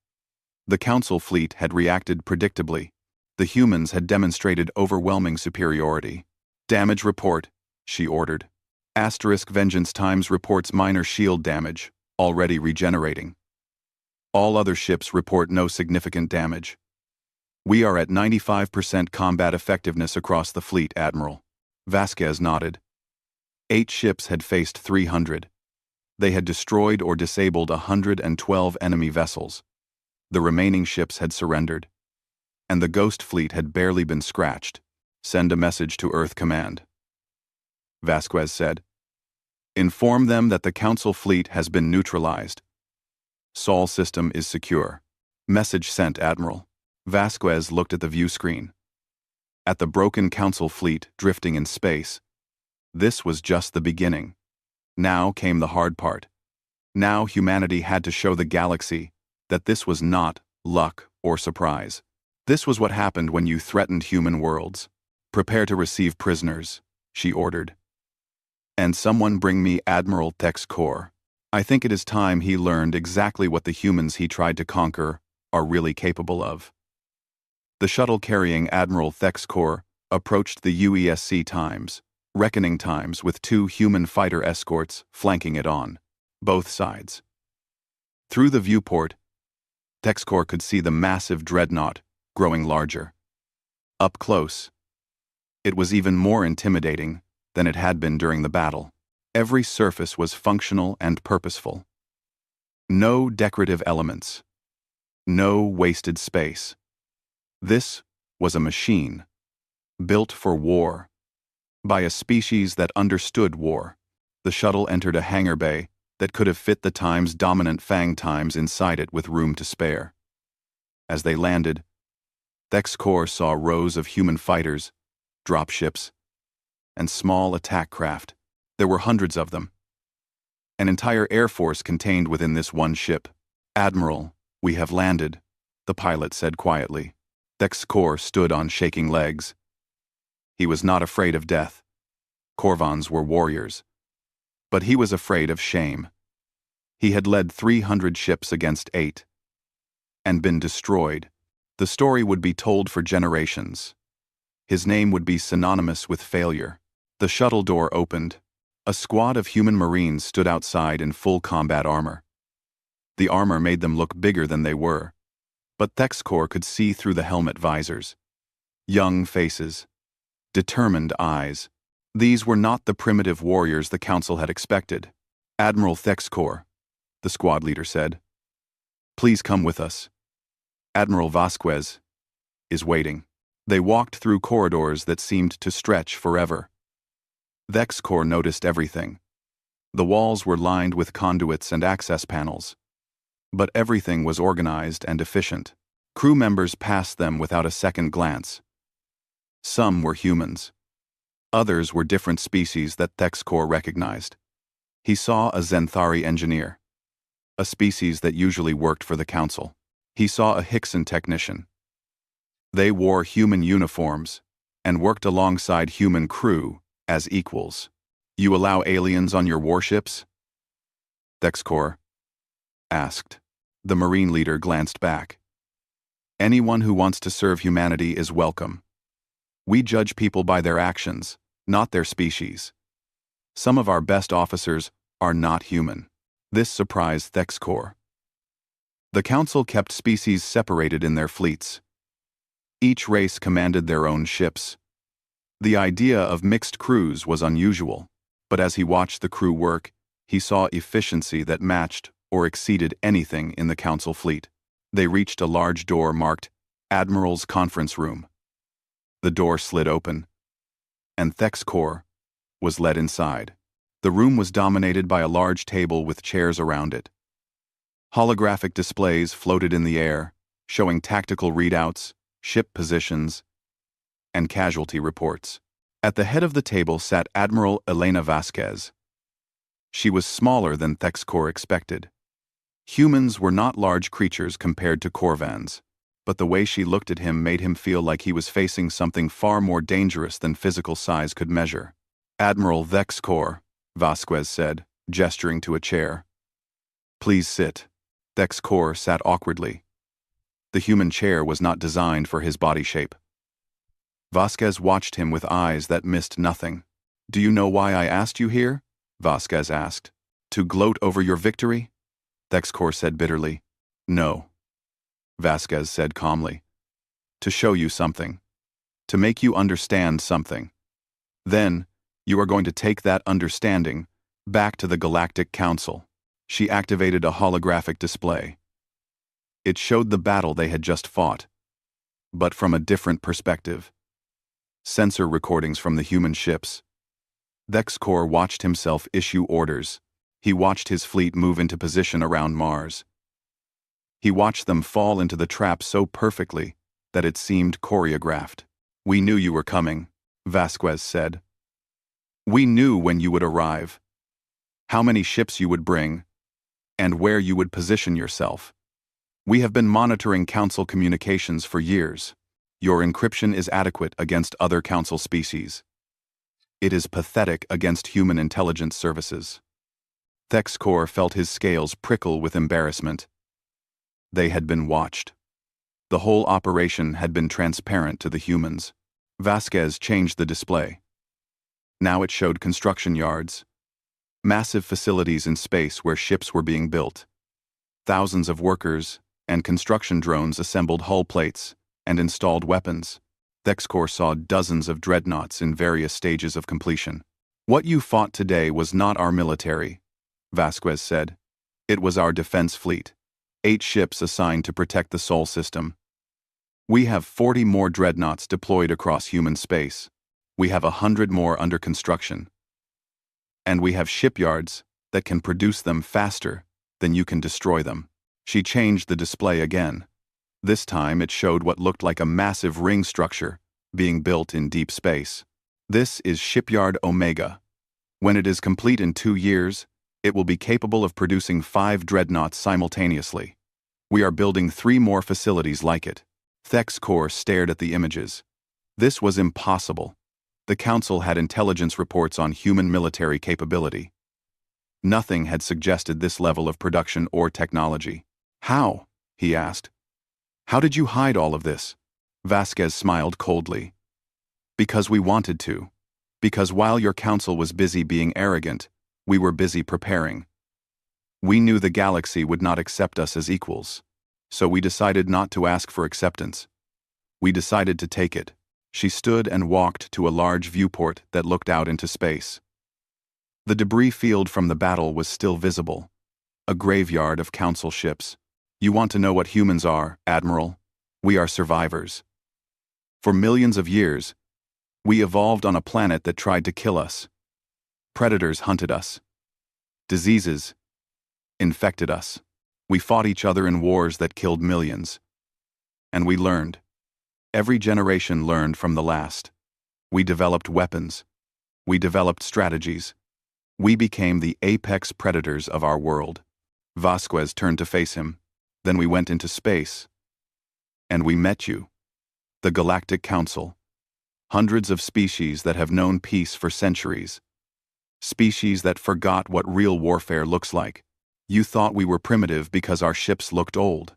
The Council fleet had reacted predictably. The humans had demonstrated overwhelming superiority. Damage report, she ordered. Asterisk Vengeance Times reports minor shield damage, already regenerating. All other ships report no significant damage. We are at 95% combat effectiveness across the fleet, Admiral. Vasquez nodded. 8 ships had faced 300. They had destroyed or disabled 112 enemy vessels. The remaining ships had surrendered. And the Ghost Fleet had barely been scratched. Send a message to Earth Command. Vasquez said. Inform them that the Council fleet has been neutralized. Sol system is secure. Message sent, Admiral. Vasquez looked at the view screen. At the broken Council fleet drifting in space. This was just the beginning. Now came the hard part. Now humanity had to show the galaxy that this was not luck or surprise. This was what happened when you threatened human worlds. Prepare to receive prisoners, she ordered. And someone bring me Admiral Texcor. I think it is time he learned exactly what the humans he tried to conquer are really capable of. The shuttle carrying Admiral Texcor approached the UESC Times, reckoning times with 2 human fighter escorts flanking it on both sides. Through the viewport, Texcor could see the massive dreadnought growing larger. Up close, it was even more intimidating than it had been during the battle. Every surface was functional and purposeful. No decorative elements. No wasted space. This was a machine, built for war. By a species that understood war. The shuttle entered a hangar bay that could have fit the Time's dominant Fang Times inside it with room to spare. As they landed, Texcor saw rows of human fighters, dropships, and small attack craft. There were hundreds of them. An entire air force contained within this one ship. Admiral, we have landed, the pilot said quietly. Texcor stood on shaking legs. He was not afraid of death. Corvans were warriors. But he was afraid of shame. He had led 300 ships against 8. And been destroyed. The story would be told for generations. His name would be synonymous with failure. The shuttle door opened. A squad of human Marines stood outside in full combat armor. The armor made them look bigger than they were. But Texcor could see through the helmet visors. Young faces. Determined eyes. These were not the primitive warriors the Council had expected. Admiral Texcor, the squad leader said. Please come with us. Admiral Vasquez is waiting. They walked through corridors that seemed to stretch forever. Texcor noticed everything. The walls were lined with conduits and access panels. But everything was organized and efficient. Crew members passed them without a second glance. Some were humans. Others were different species that Texcor recognized. He saw a Zenthari engineer, a species that usually worked for the Council. He saw a Hickson technician. They wore human uniforms and worked alongside human crew as equals. You allow aliens on your warships? Texcor asked. The Marine leader glanced back. Anyone who wants to serve humanity is welcome. We judge people by their actions, not their species. Some of our best officers are not human. This surprised Texcor. The Council kept species separated in their fleets. Each race commanded their own ships. The idea of mixed crews was unusual, but as he watched the crew work, he saw efficiency that matched or exceeded anything in the Council fleet. They reached a large door marked Admiral's Conference Room. The door slid open, and Texcor was led inside. The room was dominated by a large table with chairs around it. Holographic displays floated in the air, showing tactical readouts, ship positions, and casualty reports. At the head of the table sat Admiral Elena Vasquez. She was smaller than Texcor expected. Humans were not large creatures compared to Corvans, but the way she looked at him made him feel like he was facing something far more dangerous than physical size could measure. Admiral Texcor, Vasquez said, gesturing to a chair. Please sit. Texcor sat awkwardly. The human chair was not designed for his body shape. Vasquez watched him with eyes that missed nothing. Do you know why I asked you here? Vasquez asked. To gloat over your victory? Texcor said bitterly. No. Vasquez said calmly. to show you something, to make you understand something. Then, you are going to take that understanding back to the Galactic Council. She activated a holographic display. It showed the battle they had just fought, but from a different perspective. Sensor recordings from the human ships. Thexkor watched himself issue orders. He watched his fleet move into position around Mars. He watched them fall into the trap so perfectly that it seemed choreographed. "We knew you were coming," Vasquez said. "We knew when you would arrive, how many ships you would bring, and where you would position yourself. We have been monitoring Council communications for years. Your encryption is adequate against other Council species. It is pathetic against human intelligence services." Thexkor felt his scales prickle with embarrassment. They had been watched. The whole operation had been transparent to the humans. Vasquez changed the display. Now it showed construction yards. Massive facilities in space where ships were being built. Thousands of workers and construction drones assembled hull plates and installed weapons. Thexkor saw dozens of dreadnoughts in various stages of completion. "What you fought today was not our military," Vasquez said. "It was our defense fleet. 8 ships assigned to protect the Sol system. We have 40 more dreadnoughts deployed across human space. We have 100 more under construction. And we have shipyards that can produce them faster than you can destroy them." She changed the display again. This time it showed what looked like a massive ring structure being built in deep space. "This is Shipyard Omega. When it is complete in 2 years, it will be capable of producing 5 dreadnoughts simultaneously. We are building 3 more facilities like it." Thexkor stared at the images. This was impossible. The Council had intelligence reports on human military capability. Nothing had suggested this level of production or technology. "How?" he asked. "How did you hide all of this?" Vasquez smiled coldly. "Because we wanted to. Because while your Council was busy being arrogant, we were busy preparing. We knew the galaxy would not accept us as equals. So we decided not to ask for acceptance. We decided to take it." She stood and walked to a large viewport that looked out into space. The debris field from the battle was still visible. A graveyard of Council ships. "You want to know what humans are, Admiral? We are survivors. For millions of years, we evolved on a planet that tried to kill us. Predators hunted us. Diseases infected us. We fought each other in wars that killed millions. And we learned. Every generation learned from the last. We developed weapons. We developed strategies. We became the apex predators of our world." Vasquez turned to face him. "Then we went into space. And we met you. The Galactic Council. Hundreds of species that have known peace for centuries. Species that forgot what real warfare looks like. You thought we were primitive because our ships looked old.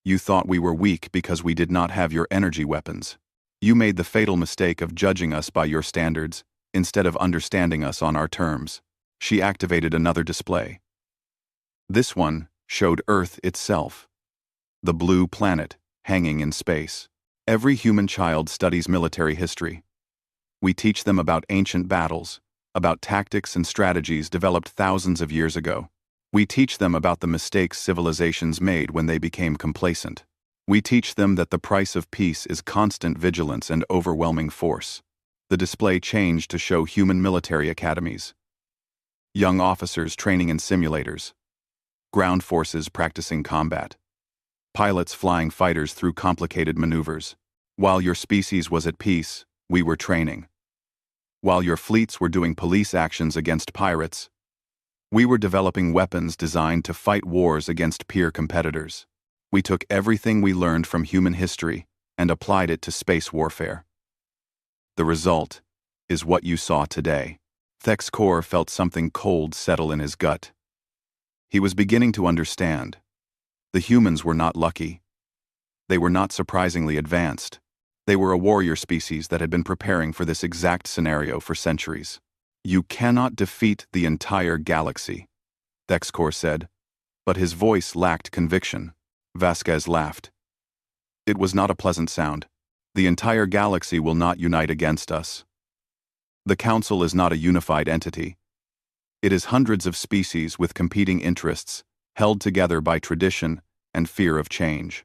You thought we were weak because we did not have your energy weapons. You made the fatal mistake of judging us by your standards, instead of understanding us on our terms." She activated another display. This one showed Earth itself. The blue planet, hanging in space. Every human child studies military history. We teach them about ancient battles, about tactics and strategies developed thousands of years ago. We teach them about the mistakes civilizations made when they became complacent. We teach them that the price of peace is constant vigilance and overwhelming force. The display changed to show human military academies. Young officers training in simulators. Ground forces practicing combat. Pilots flying fighters through complicated maneuvers. While your species was at peace, we were training. While your fleets were doing police actions against pirates, we were developing weapons designed to fight wars against peer competitors. We took everything we learned from human history and applied it to space warfare. The result is what you saw today." Thexkor felt something cold settle in his gut. He was beginning to understand. The humans were not lucky. They were not surprisingly advanced. They were a warrior species that had been preparing for this exact scenario for centuries. "You cannot defeat the entire galaxy," Thexkor said, but his voice lacked conviction. Vasquez laughed. It was not a pleasant sound. The entire galaxy will not unite against us. The Council is not a unified entity. It is hundreds of species with competing interests, held together by tradition and fear of change.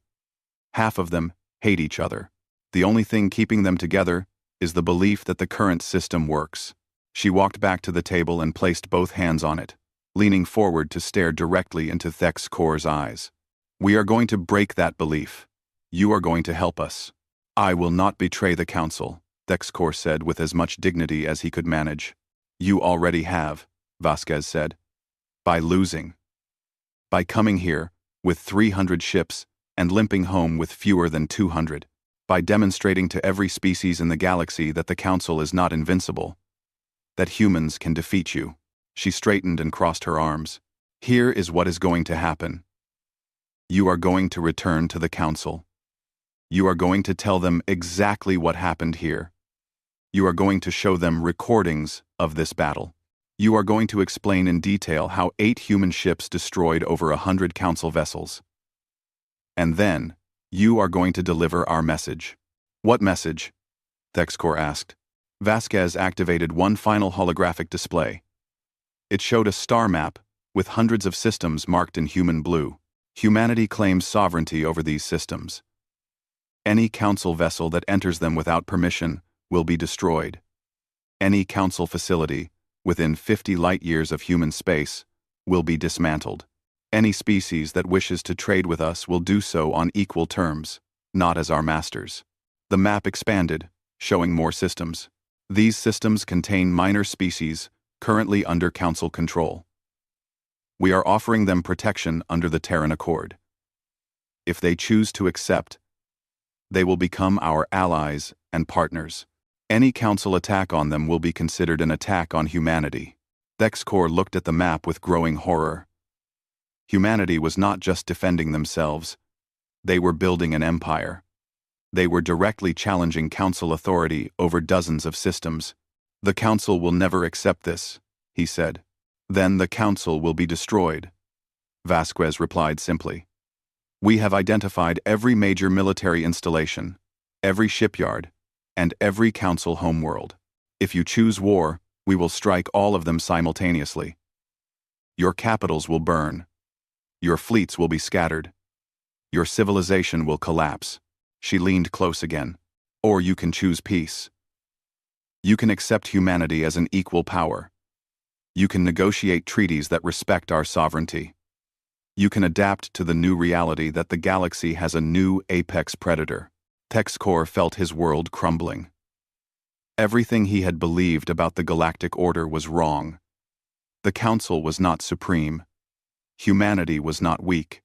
Half of them hate each other. The only thing keeping them together is the belief that the current system works. She walked back to the table and placed both hands on it, leaning forward to stare directly into Thexcor's eyes. We are going to break that belief. You are going to help us. I will not betray the Council, Thexcor said with as much dignity as he could manage. You already have, Vasquez said. By losing. By coming here, with 300 ships, and limping home with fewer than 200. By demonstrating to every species in the galaxy that the Council is not invincible. That humans can defeat you. She straightened and crossed her arms. Here is what is going to happen. You are going to return to the Council. You are going to tell them exactly what happened here. You are going to show them recordings of this battle. You are going to explain in detail how 8 human ships destroyed over 100 Council vessels. And then, you are going to deliver our message. What message? Thexcor asked. Vasquez activated one final holographic display. It showed a star map with hundreds of systems marked in human blue. Humanity claims sovereignty over these systems. Any Council vessel that enters them without permission will be destroyed. Any Council facility within 50 light-years of human space will be dismantled. Any species that wishes to trade with us will do so on equal terms, not as our masters. The map expanded, showing more systems. These systems contain minor species currently under Council control. We are offering them protection under the Terran Accord. If they choose to accept, they will become our allies and partners. Any Council attack on them will be considered an attack on humanity. Thexcor looked at the map with growing horror. Humanity was not just defending themselves. They were building an empire. They were directly challenging Council authority over dozens of systems. The Council will never accept this, he said. Then the Council will be destroyed. Vasquez replied simply. We have identified every major military installation, every shipyard, and every Council homeworld. If you choose war, we will strike all of them simultaneously. Your capitals will burn. Your fleets will be scattered. Your civilization will collapse. She leaned close again. Or you can choose peace. You can accept humanity as an equal power. You can negotiate treaties that respect our sovereignty. You can adapt to the new reality that the galaxy has a new apex predator. Thexcor felt his world crumbling. Everything he had believed about the Galactic Order was wrong. The Council was not supreme. Humanity was not weak.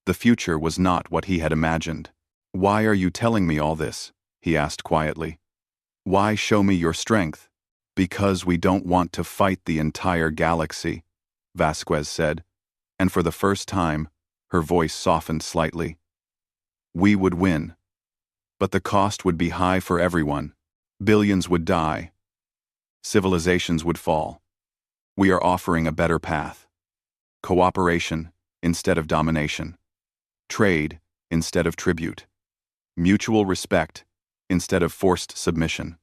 The future was not what he had imagined. Why are you telling me all this? He asked quietly. Why show me your strength? Because we don't want to fight the entire galaxy, Vasquez said, and for the first time, her voice softened slightly. We would win. But the cost would be high for everyone. Billions would die. Civilizations would fall. We are offering a better path. Cooperation instead of domination. Trade instead of tribute. Mutual respect instead of forced submission.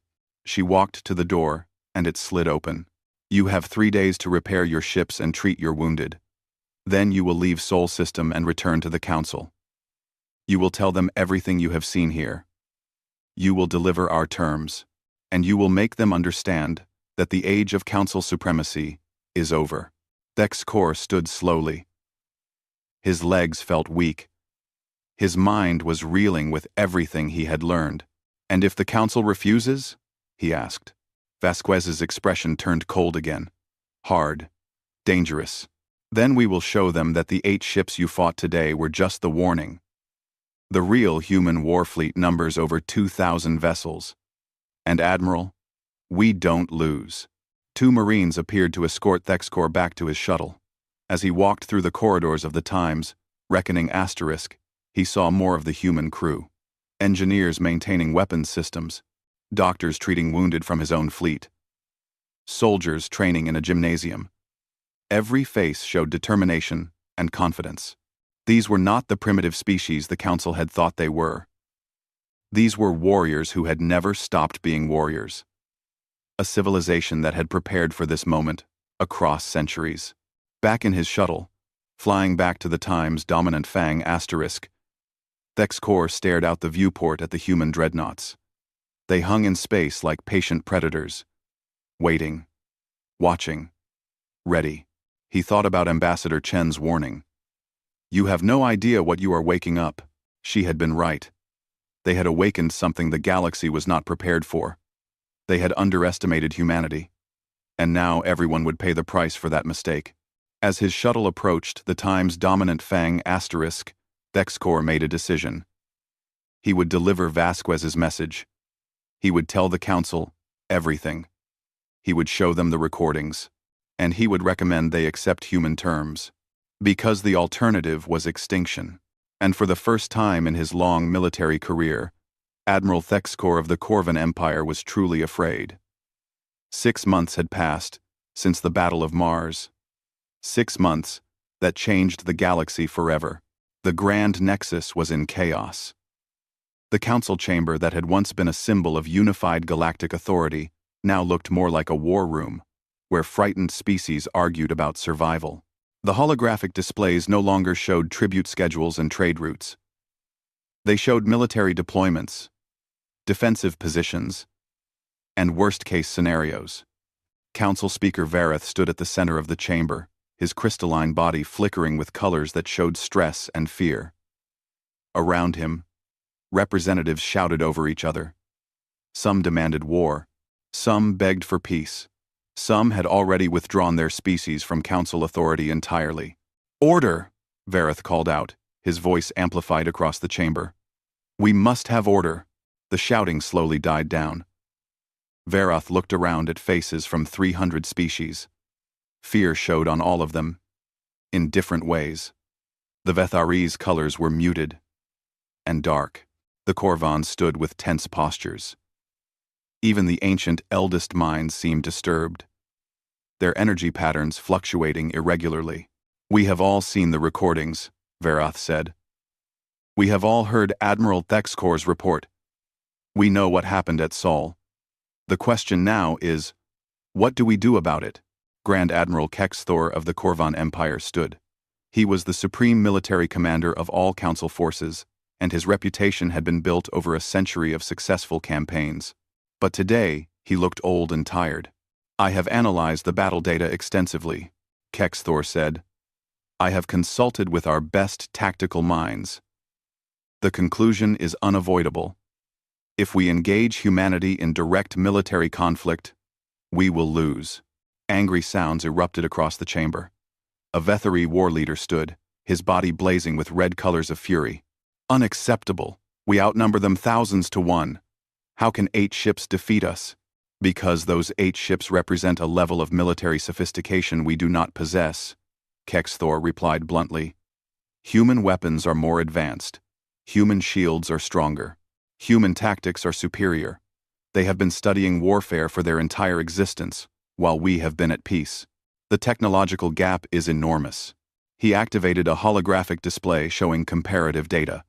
She walked to the door, and it slid open. You have 3 days to repair your ships and treat your wounded. Then you will leave Sol System and return to the Council. You will tell them everything you have seen here. You will deliver our terms, and you will make them understand that the age of Council supremacy is over. Thexcor stood slowly. His legs felt weak. His mind was reeling with everything he had learned. And if the Council refuses? He asked. Vasquez's expression turned cold again. Hard. Dangerous. Then we will show them that the 8 ships you fought today were just the warning. The real human war fleet numbers over 2,000 vessels. And Admiral, we don't lose. 2 Marines appeared to escort Thexcor back to his shuttle. As he walked through the corridors of the Times, reckoning Asterisk, he saw more of the human crew. Engineers maintaining weapons systems. Doctors treating wounded from his own fleet. Soldiers training in a gymnasium. Every face showed determination and confidence. These were not the primitive species the Council had thought they were. These were warriors who had never stopped being warriors. A civilization that had prepared for this moment across centuries. Back in his shuttle, flying back to the Time's dominant Fang asterisk, Thexkor stared out the viewport at the human dreadnoughts. They hung in space like patient predators, waiting, watching, ready. He thought about Ambassador Chen's warning. "You have no idea what you are waking up." She had been right. They had awakened something the galaxy was not prepared for. They had underestimated humanity. And now everyone would pay the price for that mistake. As his shuttle approached the Time's dominant Fang asterisk, Thexkor made a decision. He would deliver Vasquez's message. He would tell the Council everything. He would show them the recordings. And he would recommend they accept human terms. Because the alternative was extinction. And for the first time in his long military career, Admiral Thexkor of the Corvan Empire was truly afraid. 6 months had passed since the Battle of Mars. 6 months that changed the galaxy forever. The Grand Nexus was in chaos. The council chamber that had once been a symbol of unified galactic authority now looked more like a war room, where frightened species argued about survival. The holographic displays no longer showed tribute schedules and trade routes. They showed military deployments, defensive positions, and worst-case scenarios. Council Speaker Vareth stood at the center of the chamber, his crystalline body flickering with colors that showed stress and fear. Around him, representatives shouted over each other. Some demanded war. Some begged for peace. Some had already withdrawn their species from council authority entirely. "Order!" Vareth called out, his voice amplified across the chamber. "We must have order." The shouting slowly died down. Vareth looked around at faces from 300 species. Fear showed on all of them, in different ways. The Vethari's colors were muted and dark. The Corvans stood with tense postures. Even the ancient eldest minds seemed disturbed, their energy patterns fluctuating irregularly. "We have all seen the recordings," Vareth said. "We have all heard Admiral Thexkor's report. We know what happened at Sol. The question now is, what do we do about it?" Grand Admiral Kexthor of the Corvan Empire stood. He was the supreme military commander of all council forces, and his reputation had been built over a century of successful campaigns. But today, he looked old and tired. "I have analyzed the battle data extensively," Kexthor said. "I have consulted with our best tactical minds. The conclusion is unavoidable. If we engage humanity in direct military conflict, we will lose." Angry sounds erupted across the chamber. A Vethari war leader stood, his body blazing with red colors of fury. "Unacceptable. We outnumber them thousands to 1. How can 8 ships defeat us?" "Because those 8 ships represent a level of military sophistication we do not possess," Kexthor replied bluntly. "Human weapons are more advanced. Human shields are stronger. Human tactics are superior. They have been studying warfare for their entire existence, while we have been at peace. The technological gap is enormous." He activated a holographic display showing comparative data.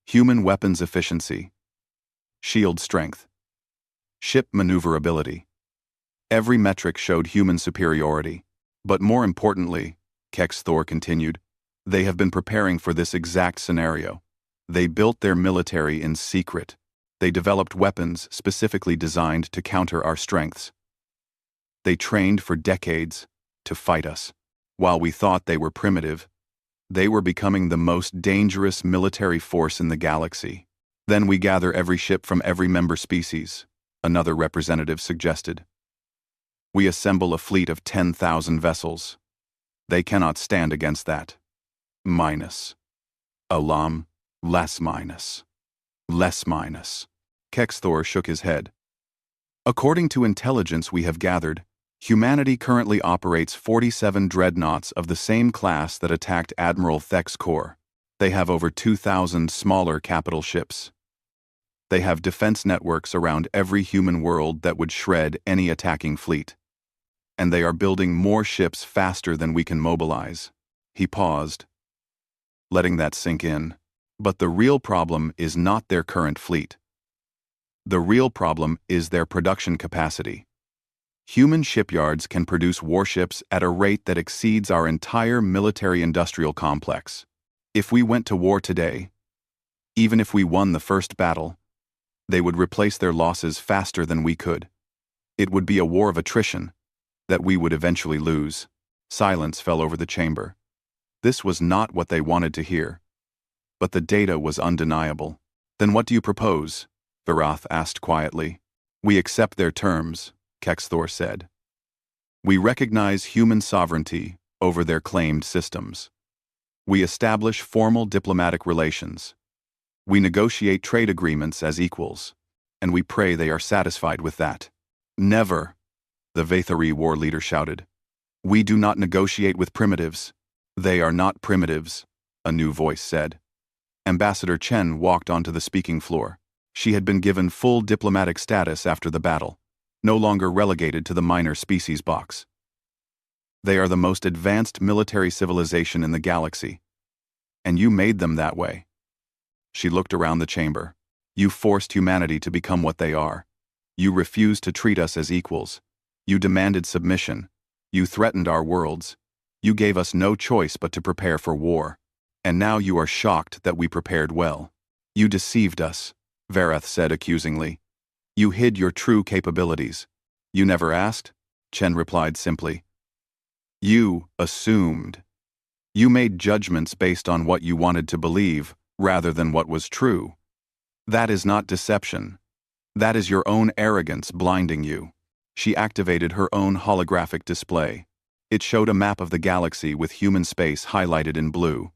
Human weapons efficiency, shield strength, ship maneuverability. Every metric showed human superiority. But more importantly, Kexthor continued, they have been preparing for this exact scenario. They built their military in secret. They developed weapons specifically designed to counter our strengths. They trained for decades to fight us. While we thought they were primitive, they were becoming the most dangerous military force in the galaxy. "Then we gather every ship from every member species," another representative suggested. "We assemble a fleet of 10,000 vessels. They cannot stand against that. Minus. Alam, less minus. Less minus." Kexthor shook his head. "According to intelligence we have gathered, humanity currently operates 47 dreadnoughts of the same class that attacked Admiral Thexkor. They have over 2,000 smaller capital ships. They have defense networks around every human world that would shred any attacking fleet. And they are building more ships faster than we can mobilize." He paused, letting that sink in. But the real problem is not their current fleet. The real problem is their production capacity. Human shipyards can produce warships at a rate that exceeds our entire military-industrial complex. If we went to war today, even if we won the first battle, they would replace their losses faster than we could. It would be a war of attrition that we would eventually lose. Silence fell over the chamber. This was not what they wanted to hear. But the data was undeniable. Then what do you propose? Varath asked quietly. We accept their terms, Kexthor said. We recognize human sovereignty over their claimed systems. We establish formal diplomatic relations. We negotiate trade agreements as equals, and we pray they are satisfied with that. Never, the Vathari war leader shouted. We do not negotiate with primitives. They are not primitives, a new voice said. Ambassador Chen walked onto the speaking floor. She had been given full diplomatic status after the battle, no longer relegated to the minor species box. They are the most advanced military civilization in the galaxy, and you made them that way. She looked around the chamber. You forced humanity to become what they are. You refused to treat us as equals. You demanded submission. You threatened our worlds. You gave us no choice but to prepare for war. And now you are shocked that we prepared well. You deceived us, Varath said accusingly. You hid your true capabilities. You never asked? Chen replied simply. You assumed. You made judgments based on what you wanted to believe, rather than what was true. That is not deception. That is your own arrogance blinding you. She activated her own holographic display. It showed a map of the galaxy with human space highlighted in blue.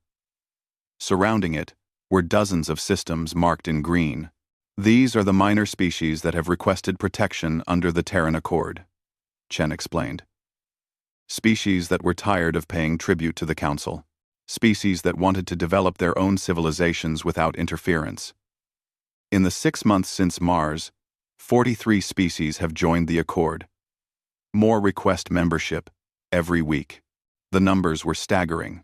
Surrounding it were dozens of systems marked in green. These are the minor species that have requested protection under the Terran Accord, Chen explained. Species that were tired of paying tribute to the Council. Species that wanted to develop their own civilizations without interference. In the 6 months since Mars, 43 species have joined the Accord. More request membership every week. The numbers were staggering.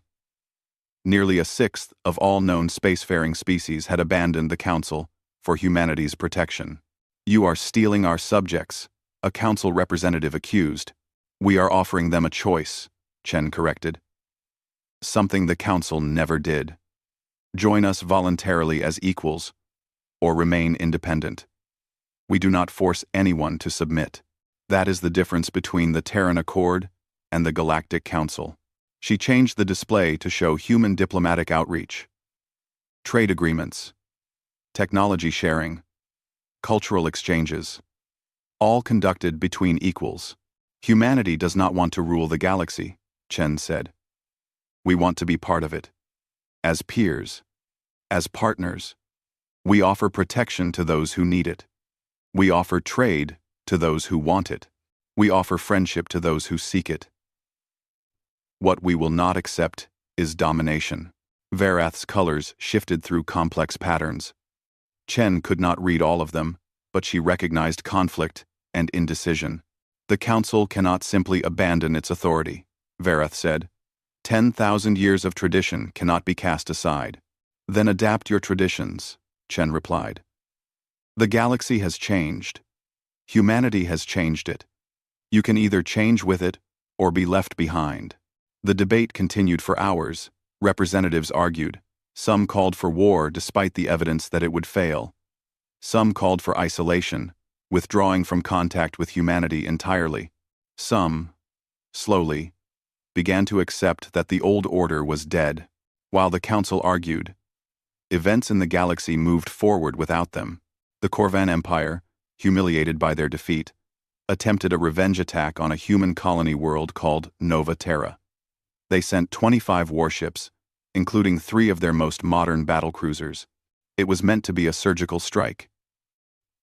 Nearly a sixth of all known spacefaring species had abandoned the Council for humanity's protection. You are stealing our subjects, a Council representative accused. We are offering them a choice, Chen corrected. Something the Council never did. Join us voluntarily as equals, or remain independent. We do not force anyone to submit. That is the difference between the Terran Accord and the Galactic Council. She changed the display to show human diplomatic outreach. Trade agreements, technology sharing, cultural exchanges, all conducted between equals. Humanity does not want to rule the galaxy, Chen said. We want to be part of it. As peers, as partners, we offer protection to those who need it. We offer trade to those who want it. We offer friendship to those who seek it. What we will not accept is domination. Varath's colors shifted through complex patterns. Chen could not read all of them, but she recognized conflict and indecision. The Council cannot simply abandon its authority, Varath said. 10,000 years of tradition cannot be cast aside. Then adapt your traditions, Chen replied. The galaxy has changed. Humanity has changed it. You can either change with it or be left behind. The debate continued for hours. Representatives argued. Some called for war despite the evidence that it would fail. Some called for isolation, withdrawing from contact with humanity entirely. Some, slowly, began to accept that the old order was dead, while the Council argued. Events in the galaxy moved forward without them. The Corvan Empire, humiliated by their defeat, attempted a revenge attack on a human colony world called Nova Terra. They sent 25 warships, including 3 of their most modern battlecruisers. It was meant to be a surgical strike.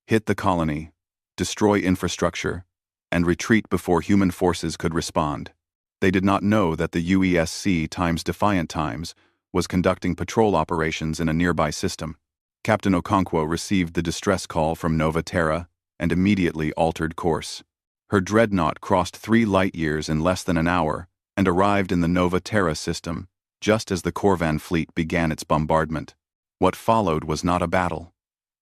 Hit the colony, destroy infrastructure, and retreat before human forces could respond. They did not know that the UESC times Defiant Times was conducting patrol operations in a nearby system. Captain Okonkwo received the distress call from Nova Terra and immediately altered course. Her dreadnought crossed 3 light-years in less than an hour and arrived in the Nova Terra system just as the Corvan fleet began its bombardment. What followed was not a battle.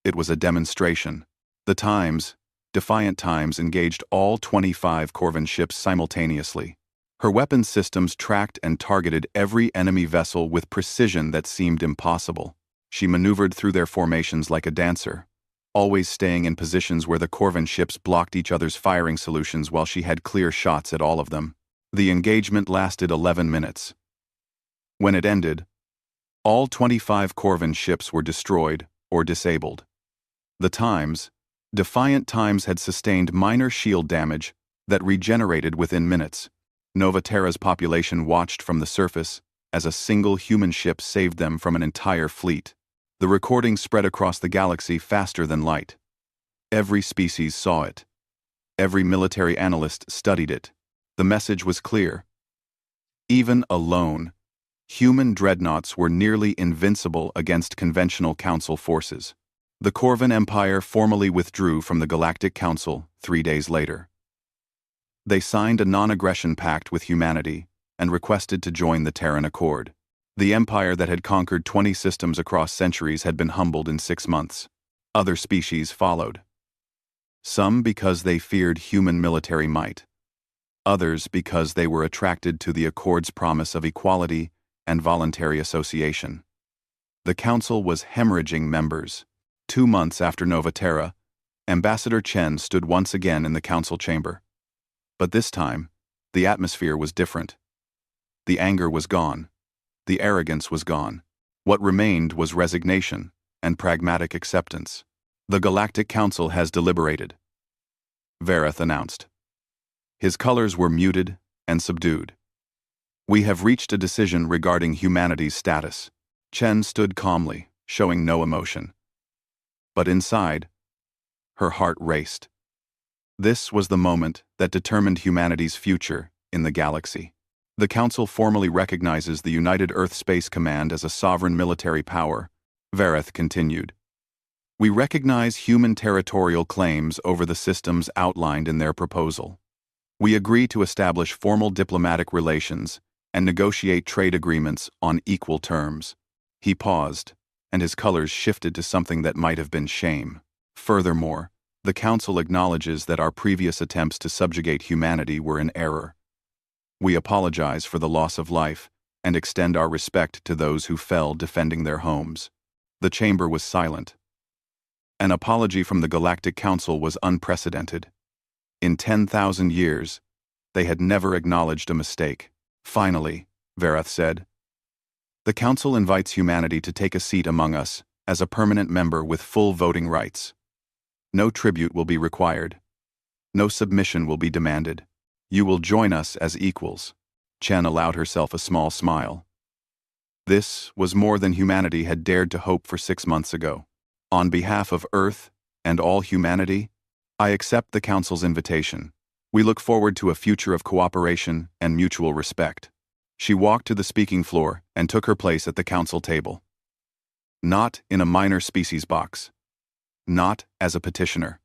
It was a demonstration. The Times, Defiant Times, engaged all 25 Corvin ships simultaneously. Her weapons systems tracked and targeted every enemy vessel with precision that seemed impossible. She maneuvered through their formations like a dancer, always staying in positions where the Corvin ships blocked each other's firing solutions while she had clear shots at all of them. The engagement lasted 11 minutes. When it ended, all 25 Corvin ships were destroyed or disabled. The Times, Defiant Times, had sustained minor shield damage that regenerated within minutes. Nova Terra's population watched from the surface as a single human ship saved them from an entire fleet. The recording spread across the galaxy faster than light. Every species saw it. Every military analyst studied it. The message was clear. Even alone, human dreadnoughts were nearly invincible against conventional Council forces. The Corvin Empire formally withdrew from the Galactic Council 3 days later. They signed a non-aggression pact with humanity and requested to join the Terran Accord. The empire that had conquered 20 systems across centuries had been humbled in 6 months. Other species followed. Some because they feared human military might. Others because they were attracted to the Accord's promise of equality and voluntary association. The Council was hemorrhaging members. 2 months after Nova Terra, Ambassador Chen stood once again in the Council chamber. But this time, the atmosphere was different. The anger was gone. The arrogance was gone. What remained was resignation and pragmatic acceptance. The Galactic Council has deliberated, Vareth announced. His colors were muted and subdued. We have reached a decision regarding humanity's status. Chen stood calmly, showing no emotion. But inside, her heart raced. This was the moment that determined humanity's future in the galaxy. The Council formally recognizes the United Earth Space Command as a sovereign military power, Vareth continued. We recognize human territorial claims over the systems outlined in their proposal. We agree to establish formal diplomatic relations and negotiate trade agreements on equal terms. He paused, and his colors shifted to something that might have been shame. Furthermore, the Council acknowledges that our previous attempts to subjugate humanity were in error. We apologize for the loss of life and extend our respect to those who fell defending their homes. The chamber was silent. An apology from the Galactic Council was unprecedented. In 10,000 years, they had never acknowledged a mistake. Finally, Vareth said, the Council invites humanity to take a seat among us as a permanent member with full voting rights. No tribute will be required. No submission will be demanded. You will join us as equals. Chen allowed herself a small smile. This was more than humanity had dared to hope for 6 months ago. On behalf of Earth and all humanity, I accept the Council's invitation. We look forward to a future of cooperation and mutual respect. She walked to the speaking floor and took her place at the Council table. Not in a minor species box. Not as a petitioner.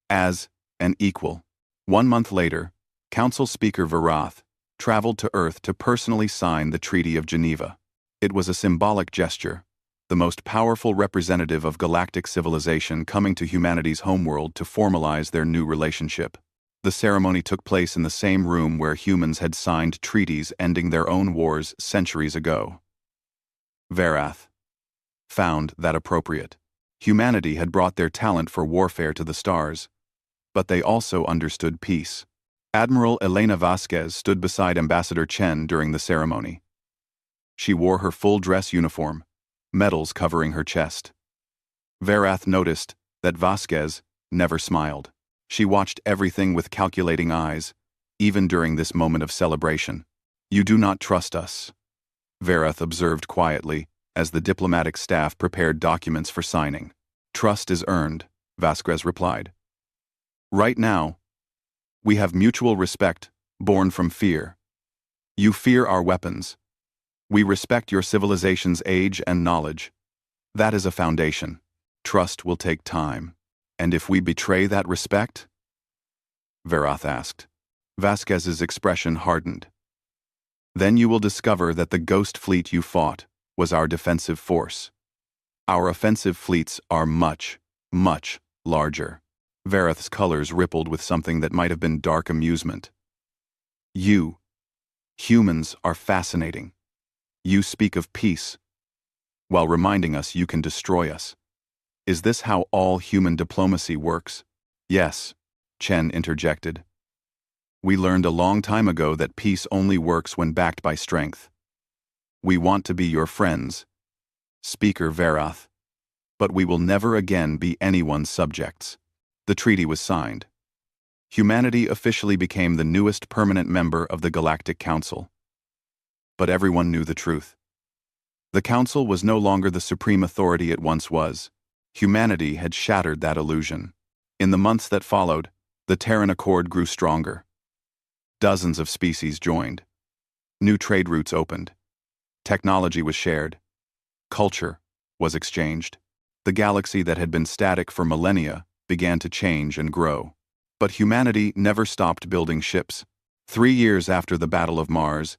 As an equal. 1 month later, Council Speaker Varath traveled to Earth to personally sign the Treaty of Geneva. It was a symbolic gesture, the most powerful representative of galactic civilization coming to humanity's homeworld to formalize their new relationship. The ceremony took place in the same room where humans had signed treaties ending their own wars centuries ago. Varath found that appropriate. Humanity had brought their talent for warfare to the stars, but they also understood peace. Admiral Elena Vasquez stood beside Ambassador Chen during the ceremony. She wore her full dress uniform, medals covering her chest. Varath noticed that Vasquez never smiled. She watched everything with calculating eyes, even during this moment of celebration. You do not trust us, Varath observed quietly as the diplomatic staff prepared documents for signing. Trust is earned, Vasquez replied. Right now, we have mutual respect born from fear. You fear our weapons. We respect your civilization's age and knowledge. That is a foundation. Trust will take time. And if we betray that respect? Varath asked. Vasquez's expression hardened. Then you will discover that the ghost fleet you fought was our defensive force. Our offensive fleets are much, much larger. Vareth's colors rippled with something that might have been dark amusement. You, humans, are fascinating. You speak of peace, while reminding us you can destroy us. Is this how all human diplomacy works? Yes, Chen interjected. We learned a long time ago that peace only works when backed by strength. We want to be your friends, Speaker Vareth, but we will never again be anyone's subjects. The treaty was signed. Humanity officially became the newest permanent member of the Galactic Council. But everyone knew the truth. The Council was no longer the supreme authority it once was. Humanity had shattered that illusion. In the months that followed, the Terran Accord grew stronger. Dozens of species joined. New trade routes opened. Technology was shared. Culture was exchanged. The galaxy that had been static for millennia began to change and grow. But humanity never stopped building ships. 3 years after the Battle of Mars,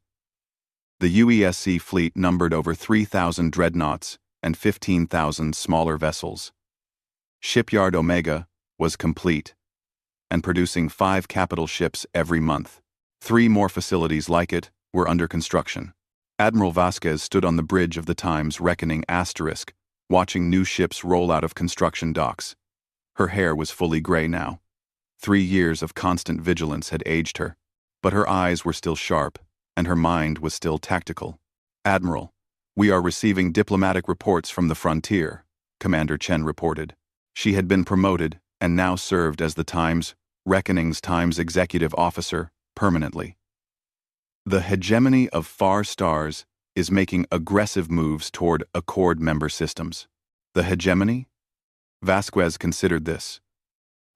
the UESC fleet numbered over 3,000 dreadnoughts and 15,000 smaller vessels. Shipyard Omega was complete and producing 5 capital ships every month. 3 more facilities like it were under construction. Admiral Vasquez stood on the bridge of the Times Reckoning asterisk, watching new ships roll out of construction docks. Her hair was fully gray now. 3 years of constant vigilance had aged her, but her eyes were still sharp, and her mind was still tactical. Admiral, we are receiving diplomatic reports from the frontier, Commander Chen reported. She had been promoted and now served as the Times Reckoning's Times executive officer permanently. The hegemony of far stars is making aggressive moves toward Accord member systems. The hegemony? Vasquez considered this.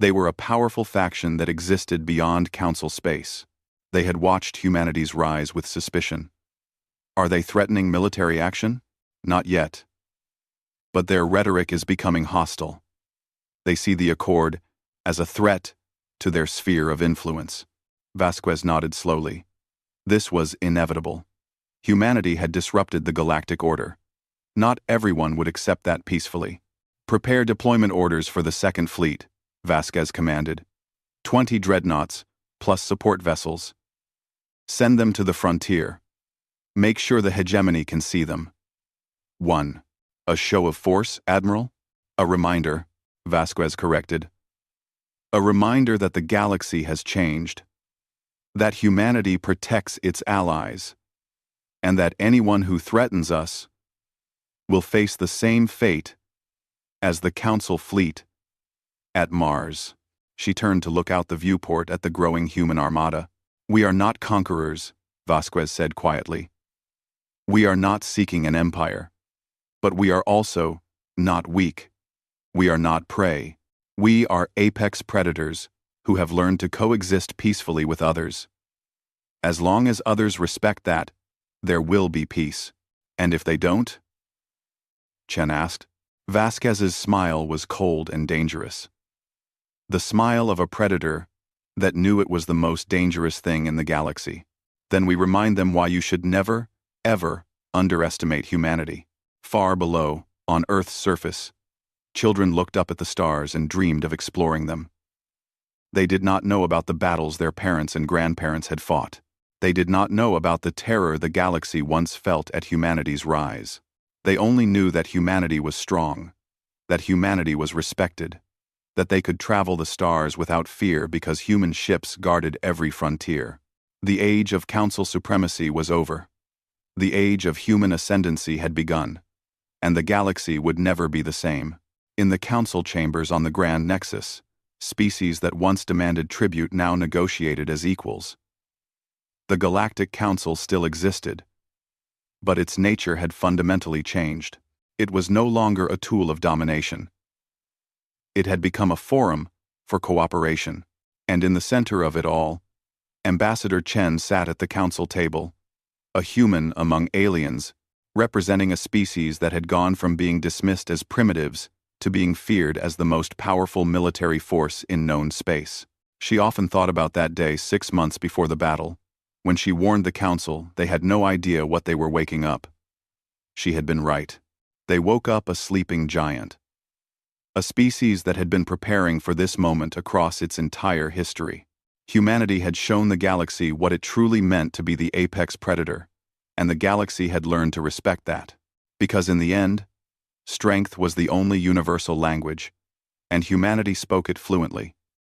They were a powerful faction that existed beyond Council space. They had watched humanity's rise with suspicion. Are they threatening military action? Not yet. But their rhetoric is becoming hostile. They see the Accord as a threat to their sphere of influence. Vasquez nodded slowly. This was inevitable. Humanity had disrupted the galactic order. Not everyone would accept that peacefully. Prepare deployment orders for the Second Fleet, Vasquez commanded. 20 dreadnoughts, plus support vessels. Send them to the frontier. Make sure the hegemony can see them. 1. A show of force, Admiral? A reminder, Vasquez corrected. A reminder that the galaxy has changed. That humanity protects its allies. And that anyone who threatens us will face the same fate as the Council fleet at Mars. She turned to look out the viewport at the growing human armada. We are not conquerors, Vasquez said quietly. We are not seeking an empire. But we are also not weak. We are not prey. We are apex predators who have learned to coexist peacefully with others. As long as others respect that, there will be peace. And if they don't? Chen asked. Vasquez's smile was cold and dangerous. The smile of a predator that knew it was the most dangerous thing in the galaxy. Then we remind them why you should never, ever underestimate humanity. Far below, on Earth's surface, children looked up at the stars and dreamed of exploring them. They did not know about the battles their parents and grandparents had fought. They did not know about the terror the galaxy once felt at humanity's rise. They only knew that humanity was strong, that humanity was respected, that they could travel the stars without fear because human ships guarded every frontier. The age of Council supremacy was over. The age of human ascendancy had begun, and the galaxy would never be the same. In the Council chambers on the Grand Nexus, species that once demanded tribute now negotiated as equals. The Galactic Council still existed, but its nature had fundamentally changed. It was no longer a tool of domination. It had become a forum for cooperation, and in the center of it all, Ambassador Chen sat at the council table, a human among aliens, representing a species that had gone from being dismissed as primitives to being feared as the most powerful military force in known space. She often thought about that day 6 months before the battle, when she warned the council they had no idea what they were waking up. She had been right. They woke up a sleeping giant. A species that had been preparing for this moment across its entire history. Humanity had shown the galaxy what it truly meant to be the apex predator, and the galaxy had learned to respect that. Because in the end, strength was the only universal language, and humanity spoke it fluently.